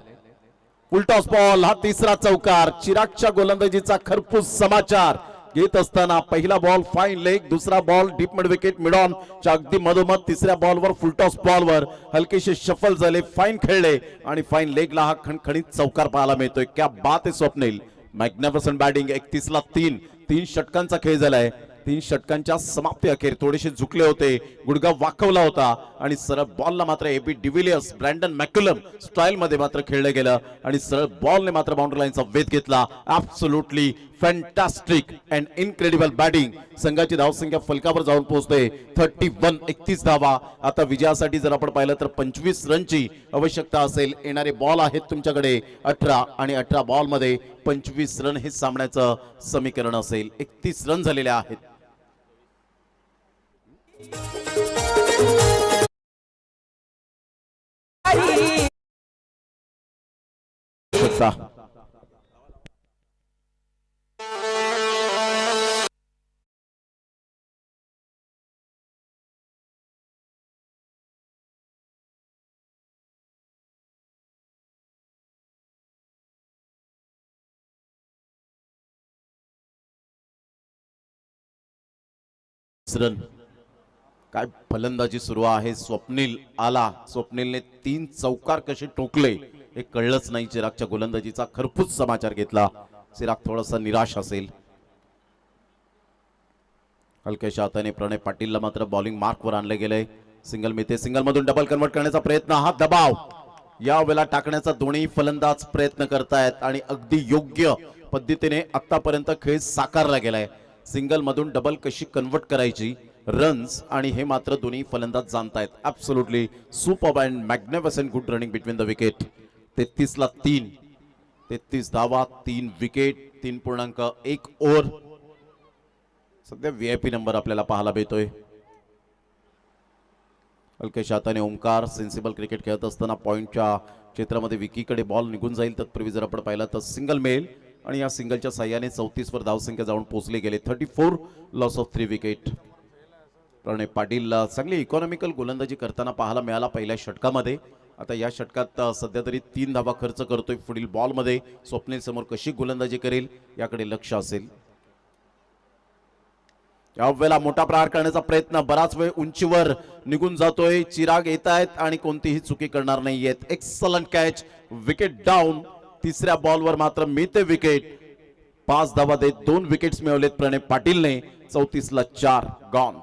फुलटॉस बॉल, हा तिसरा चौकार. चिरागच्या गोलंदाजीचा खरपूस समाचार घेत असताना पहिला बॉल फाईन लेग, दुसरा ball deep mid wicket mid on च्या अगदी मधोमध, तिसऱ्या बॉलवर फुलटॉस बॉलवर हलकेसे शफल झाले, फाईन खेळले आणि फाईन लेगला हा खणखणीत चौकार पाहायला मिळतोय. क्या बात आहे स्वप्नील. Magnificent batting. 31 ला 3 षटकांचा खेळ झालाय. 3 षटकांच्या समाप्ती अखेर थोडेसे झुकले होते, गुडघा वाकवला होता आणि सरळ बॉलला मात्र एबी डिव्हिलियर्स ब्रँडन मॅक्युलम स्टाईल मध्ये मात्र खेळलं गेलं आणि सरळ बॉलने मात्र बाउंड्री लाईनचा वेध घेतला. Absolutely fantastic and incredible batting. संघाची धावसंख्या फलकावर जाऊन पोहोचते 31. 31 धावा. आता विजयासाठी जर आपण पाहिलं तर 25 रनची आवश्यकता असेल. येणारे बॉल आहेत तुमच्याकडे 18 आणि 18 बॉल मध्ये 25 रन हे सामन्याचं समीकरण असेल. 31 रन झालेले आहेत. रन. काय फलंदाजी सुरू आहे. स्वप्नील आला. स्वप्नीलने 3 चौकार कसे टोकले हे कळलंच नाही. चिरागच्या गोलंदाजीचा खरपूस समाचार घेतला. चिराग थोडासा निराश असेल. हलक्याच्या हाताने प्रणय पाटीलला मात्र बॉलिंग मार्कवर आणले गेले. सिंगल मिळते. सिंगल मधून डबल कन्वर्ट करण्याचा प्रयत्न. हा दबाव या वेळेला टाकण्याचा दोन्ही फलंदाज प्रयत्न करतायत आणि अगदी योग्य पद्धतीने आतापर्यंत खेळ साकारला गेलाय. सिंगल मधून डबल कशी कन्वर्ट करायची, रन्स, आणि हे मात्र दोन्ही फलंदाज जाणतायत. Absolutely superb and magnificent good running between the wicket. 33 ला 3. 33 धावा, 3 विकेट, 3.1 ओव्हर. सध्या VIP नंबर आपल्याला पाहायला मिळतोय. हलक्याच्या हाताने ओंकार सेन्सिबल क्रिकेट खेळत असताना पॉइंटच्या क्षेत्रामध्ये विकीकडे बॉल निघून जाईल. तत्पूर्वी जर आपण पाहिलं तर सिंगल मिळेल आणि या सिंगलच्या साह्याने 34 वर धावसंख्या जाऊन पोहोचले गेले. 34, लॉस ऑफ 3 विकेट. प्रणय पाटीलला चांगली इकॉनॉमिकल गोलंदाजी करताना पाहायला मिळाला पहिल्या षटकामध्ये. आता या षटकात सध्या तरी 3 धावा खर्च करतोय. पुढील बॉलमध्ये स्वप्नील समोर कशी गोलंदाजी करेल याकडे लक्ष असेल. यावेळेला मोठा प्रहार करण्याचा प्रयत्न. बराच वेळ उंचीवर निघून जातोय. चिराग येत आहेत आणि कोणतीही चुकी करणार नाहीयेत. Excellent catch. Wicket down. तिसऱ्या बॉलवर मात्र मिळते विकेट. 5 धावा देत 2 विकेट्स मिळवलेत प्रणय पाटीलने. 34 ला 4 गॉन.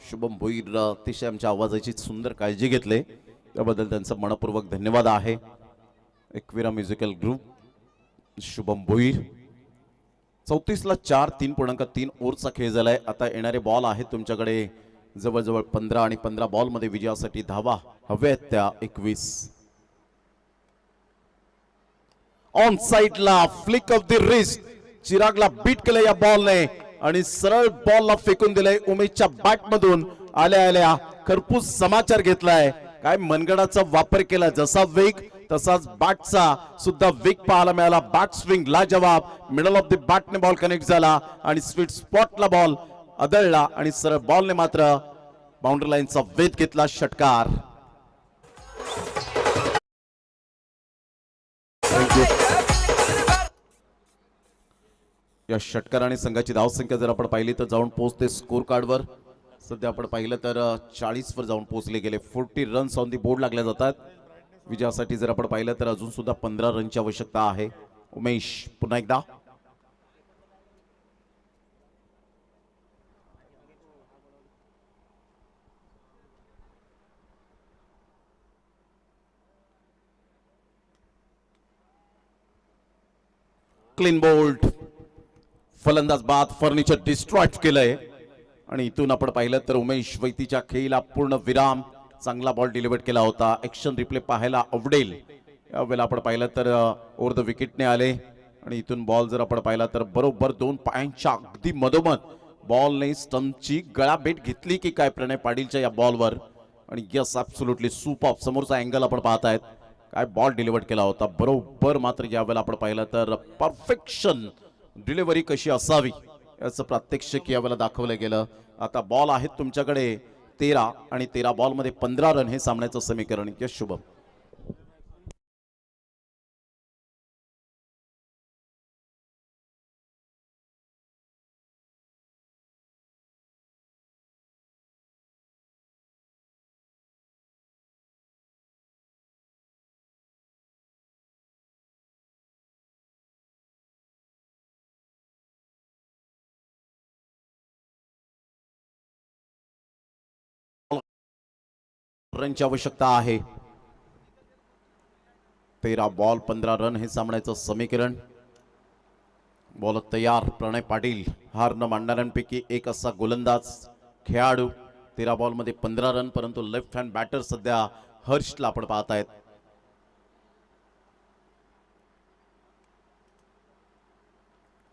शुभम भोईर अतिशय आमच्या आवाजाची सुंदर काळजी घेतली, त्याबद्दल त्यांचा मनपूर्वक धन्यवाद आहे. Ekvira musical group Shubham Bhoir. 34 ला 4, 3.3 ओव्हरचा खेळ झालाय. आता येणारे बॉल आहेत तुमच्याकडे जवळजवळ 15 आणि 15 बॉल मध्ये विजयासाठी धावा हव्यात त्या 21. ऑन साइडला फ्लिक ऑफ द रिस्ट. चिरागला बीट केलं या बॉलने आणि सरळ बॉलला फेकून दिलंय. उमेशच्या बॅट मधून आल्या आल्या खरपूस समाचार घेतलाय. काय मनगडाचा वापर केला. जसा वेग तसाच बॅटचा सुद्धा वेग पाहायला मिळाला. बॅट स्विंग लाजवाब, मिडल ऑफ द बॅटने बॉल कनेक्ट झाला आणि स्वीट स्पॉटला बॉल आदळला आणि सरळ बॉलने मात्र बाउंड्री लाईनचा वेध घेतला. षटकार. या षटकाराने संघाची धावसंख्या जर आपण पाहिली तर जाऊन पोहोचते स्कोर कार्डवर. सध्या आपण पाहिलं तर 40 वर जाऊन पोहोचले गेले. 40 रन्स ऑन दी बोर्ड लागल्या जातात. विजयासाठी जर आपण पाहिलं तर अजून सुद्धा 15 रनची आवश्यकता आहे. उमेश पुन्हा एकदा. क्लीन बोल्ड, फलंदाज बाद, फर्निचर डिस्ट्रॉय केलंय आणि इथून आपण पाहिलं तर उमेश वैतीच्या खेळीला पूर्ण विराम. चांगला बॉल डिलिव्हर केला होता. ऍक्शन रिप्ले पाहायला आवडेल. यावेळेला आपण पाहिलं तर ओव्हर द विकेटने आले आणि इथून बॉल जर आपण पाहिला तर बरोबर 2 पायांच्या अगदी मधोमध बॉलने स्टंपची गळाभेट घेतली की काय प्रणय पाटीलच्या या बॉलवर. आणि यस, ॲब्सोल्युटली सुपर. समोरचा अँगल आपण पाहतायत. काय बॉल डिलिव्हर केला होता बरोबर. मात्र यावेळेला आपण पाहिलं तर परफेक्शन डिलिव्हरी कशी असावी याचं प्रात्यक्षिक यावेळेला दाखवलं गेलं. आता बॉल आहेत तुमच्याकडे 13 आणि 13 बॉलमध्ये 15 रन हे सामन्याचं समीकरण. यश शुभम. रनची आवश्यकता आहे. 13 बॉल 15 रन हे सामन्याचं समीकरण. बॉल तयार. प्रणय पाटील हार न मांडणाऱ्यांपैकी एक असा गोलंदाज खेळाडू. 13 बॉलमध्ये 15 रन. परंतु लेफ्ट हँड बॅटर सध्या हर्षला आपण पाहतायत.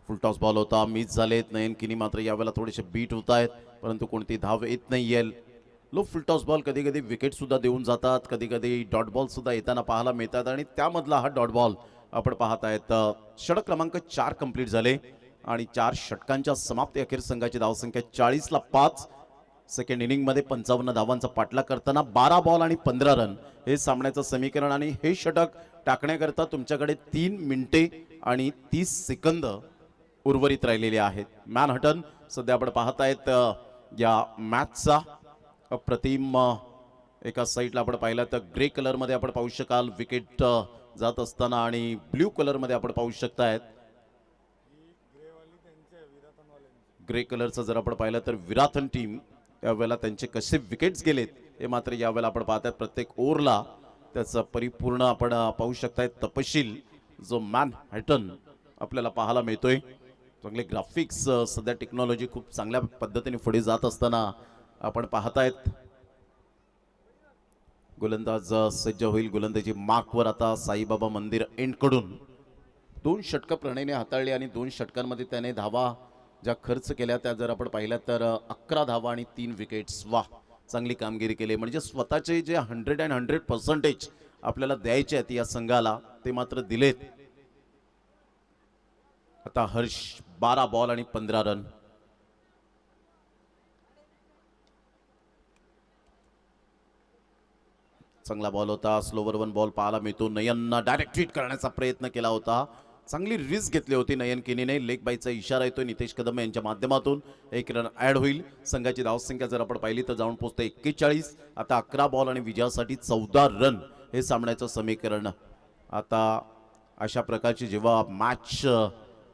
फुलटॉस बॉल होता, मिस झालेत. नयन किनी मात्र यावेळेला थोडेसे बीट होत आहेत परंतु कोणती धाव येत नाहीये. लो फुलटॉस बॉल कधी कधी विकेट सुद्धा देऊन जातात, कधी कधी डॉट बॉल सुद्धा येताना पाहायला मिळतात आणि त्यामधला हा डॉट बॉल आपण पाहतायत. षटक क्रमांक 4 कंप्लीट झाले आणि 4 षटकांच्या समाप्ती अखेर संघाची धावसंख्या 40ला 5. सेकंड इनिंग मध्ये 55 धावांचा पाठलाग करताना 12 बॉल आणि 15 रन हे सामन्याचं समीकरण. आणि हे षटक टाकण्याकरता तुमच्याकडे 3 मिनिटे आणि 30 सेकंद उर्वरित राहिलेले आहेत. मॅनहटन सध्या आपण पाहतायत या मॅचचा अप्रतिम. एका साईडला आपण पाहिलं तर ग्रे कलर मध्ये आपण पाहू शकाल विकेट जात असताना आणि ब्ल्यू कलर मध्ये आपण पाहू शकतायत ग्रे कलरचं जर आपण पाहिलं तर विराथन टीम यावेळेला त्यांचे कसे विकेट्स गेलेत हे मात्र यावेळेला आपण पाहतायत. प्रत्येक ओव्हरला त्याचं परिपूर्ण आपण पाहू शकतायत तपशील जो मॅनहॅटन आपल्याला पाहायला मिळतोय. चांगले ग्राफिक्स सध्या टेक्नॉलॉजी खूप चांगल्या पद्धतीने पुढे जात असताना आपण पाहतायत. गोलंदाज सज्ज होईल. गोलंदाजी मार्कवर आता साईबाबा मंदिर एंड कडून 2 षटकं प्रणयने हाताळली आणि 2 षटकांमध्ये त्याने धावा ज्या खर्च केल्या त्या जर आपण पाहिल्या तर 11 धावा आणि 3 विकेट्स. वा, चांगली कामगिरी केली. म्हणजे स्वतःचे जे 100% आपल्याला द्यायचे आहेत या संघाला ते मात्र दिलेत. आता हर्ष 12 बॉल आणि 15 रन. चांगला बॉल होता. स्लोवर 1 बॉल पाहायला मिळतो. नयनना डायरेक्ट हिट करण्याचा प्रयत्न केला होता. चांगली रिस्क घेतली होती नयन किनीने. लेग बायचा इशारा येतोय नितेश कदम यांच्या माध्यमातून. 1 रन ऍड होईल. संघाची धावसंख्या जर आपण पाहिली तर जाऊन पोहोचते 41. आता 11 बॉल आणि विजयासाठी 14 रन हे सामन्याचं समीकरण. आता अशा प्रकारची जेव्हा मॅच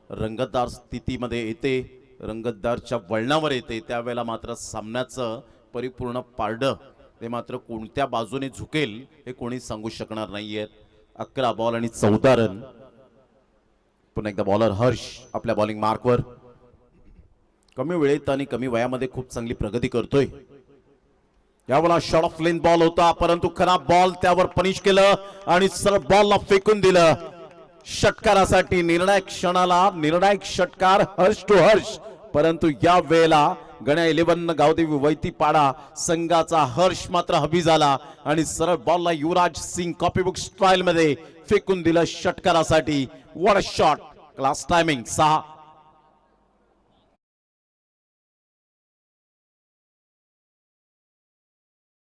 रंगतदार स्थितीमध्ये येते, रंगतदारच्या वळणावर येते, त्यावेळेला मात्र सामन्याचं परिपूर्ण पारडं ते मात्र कोणत्या बाजूने झुकेल हे कोणी सांगू शकणार नाहीये. 11 बॉल आणि 14 रन. पुन्हा एकदा बॉलर हर्ष आपल्या बॉलिंग मार्कवर. कमी वेळेत आणि कमी वयामध्ये खूप चांगली प्रगती करतोय. यावेळेला शॉर्ट ऑफ लेंथ बॉल होता परंतु खराब बॉल त्यावर पनिश केलं आणि सरळ बॉलला फेकून दिलं. षटकारासाठी निर्णायक क्षणाला निर्णायक षटकार हर्ष टू हर्ष. परंतु या वेळेला गण्या 11 गावदेवी वैतीपाडा संघाचा हर्ष मात्र हबी झाला आणि सरळ बॉलला युवराज सिंग कॉपीबुक स्टाईल मध्ये फेकून दिलं षटकारासाठी. What a shot. Class timing 6.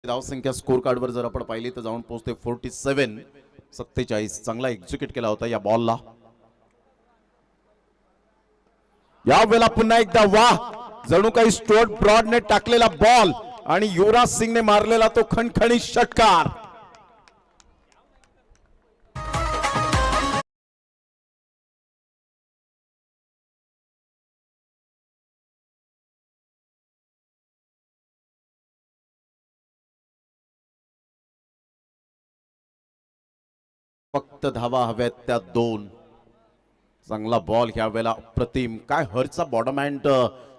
धावसंख्या स्कोर कार्डवर जर आपण पाहिली तर जाऊन पोहोचते 47. चांगला एक्झिक्यूट केला होता या बॉलला. या वेळेला पुन्हा एकदा वाह, जणू काही स्टुअर्ट ब्रॉडने टाकलेला बॉल आणि युवराज सिंगने मारलेला तो खणखणीत षटकार. फक्त धावा हव्यात त्या 2. चांगला बॉल ह्या वेळेला अप्रतिम. काय हर्षचा बॉटम हँड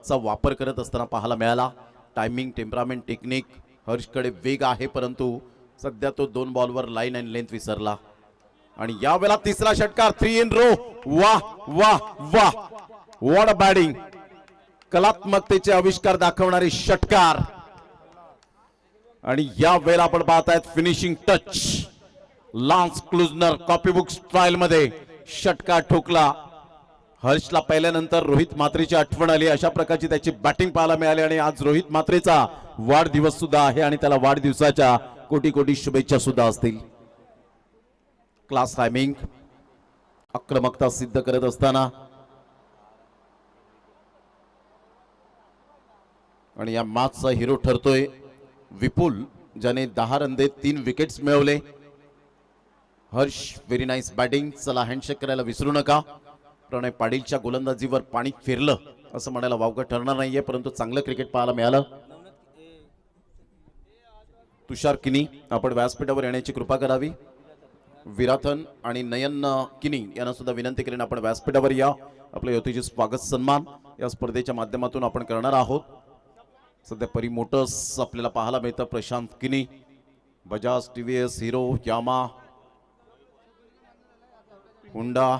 चा वापर करत असताना पाहायला मिळाला. Timing, temperament, technique. हर्षकडे वेग आहे परंतु सध्या तो 2 बॉलवर लाईन अँड लेंथ विसरला. आणि या वेळेला तिसरा षटकार 3 in row. वाह वाह वाह, व्हॉट अ बॅटिंग. कलात्मकतेचे आविष्कार दाखवणारे षटकार. आणि या वेळेला आपण पाहतायत finishing touch. Lance Klusener copybook style मध्ये षटकार ठोकला. हर्षला पहिल्यानंतर रोहित म्हात्रेची आठवण आली. अशा प्रकारची त्याची बॅटिंग पाहायला मिळाली आणि आज रोहित म्हात्रेचा वाढदिवस सुद्धा आहे आणि त्याला वाढदिवसाच्या कोटी कोटी शुभेच्छा सुद्धा असतील. Class timing. आक्रमकता सिद्ध करत असताना आणि या मॅचचा हिरो ठरतोय विपुल, ज्याने 10 रन देत 3 विकेट्स मिळवले. Harsh very nice batting. चला हँडशेक करायला विसरू नका. प्रणय पाटीलच्या गोलंदाजीवर पाणी फिरलं असं म्हणायला वावगं ठरणार नाहीये, परंतु चांगलं क्रिकेट पाहायला मिळालं. तुषार किनी आपण व्यासपीठावर येण्याची कृपा करावी. विराथन आणि नयन किनी यांना सुद्धा विनंती केली आपण व्यासपीठावर या. आपल्या युतीचे स्वागत सन्मान या स्पर्धेच्या माध्यमातून आपण करणार आहोत. सध्या परी मोटर्स आपल्याला पाहायला मिळतं. प्रशांत किनी, बजाज, टीव्हीएस, हिरो, यामा, हुंडा,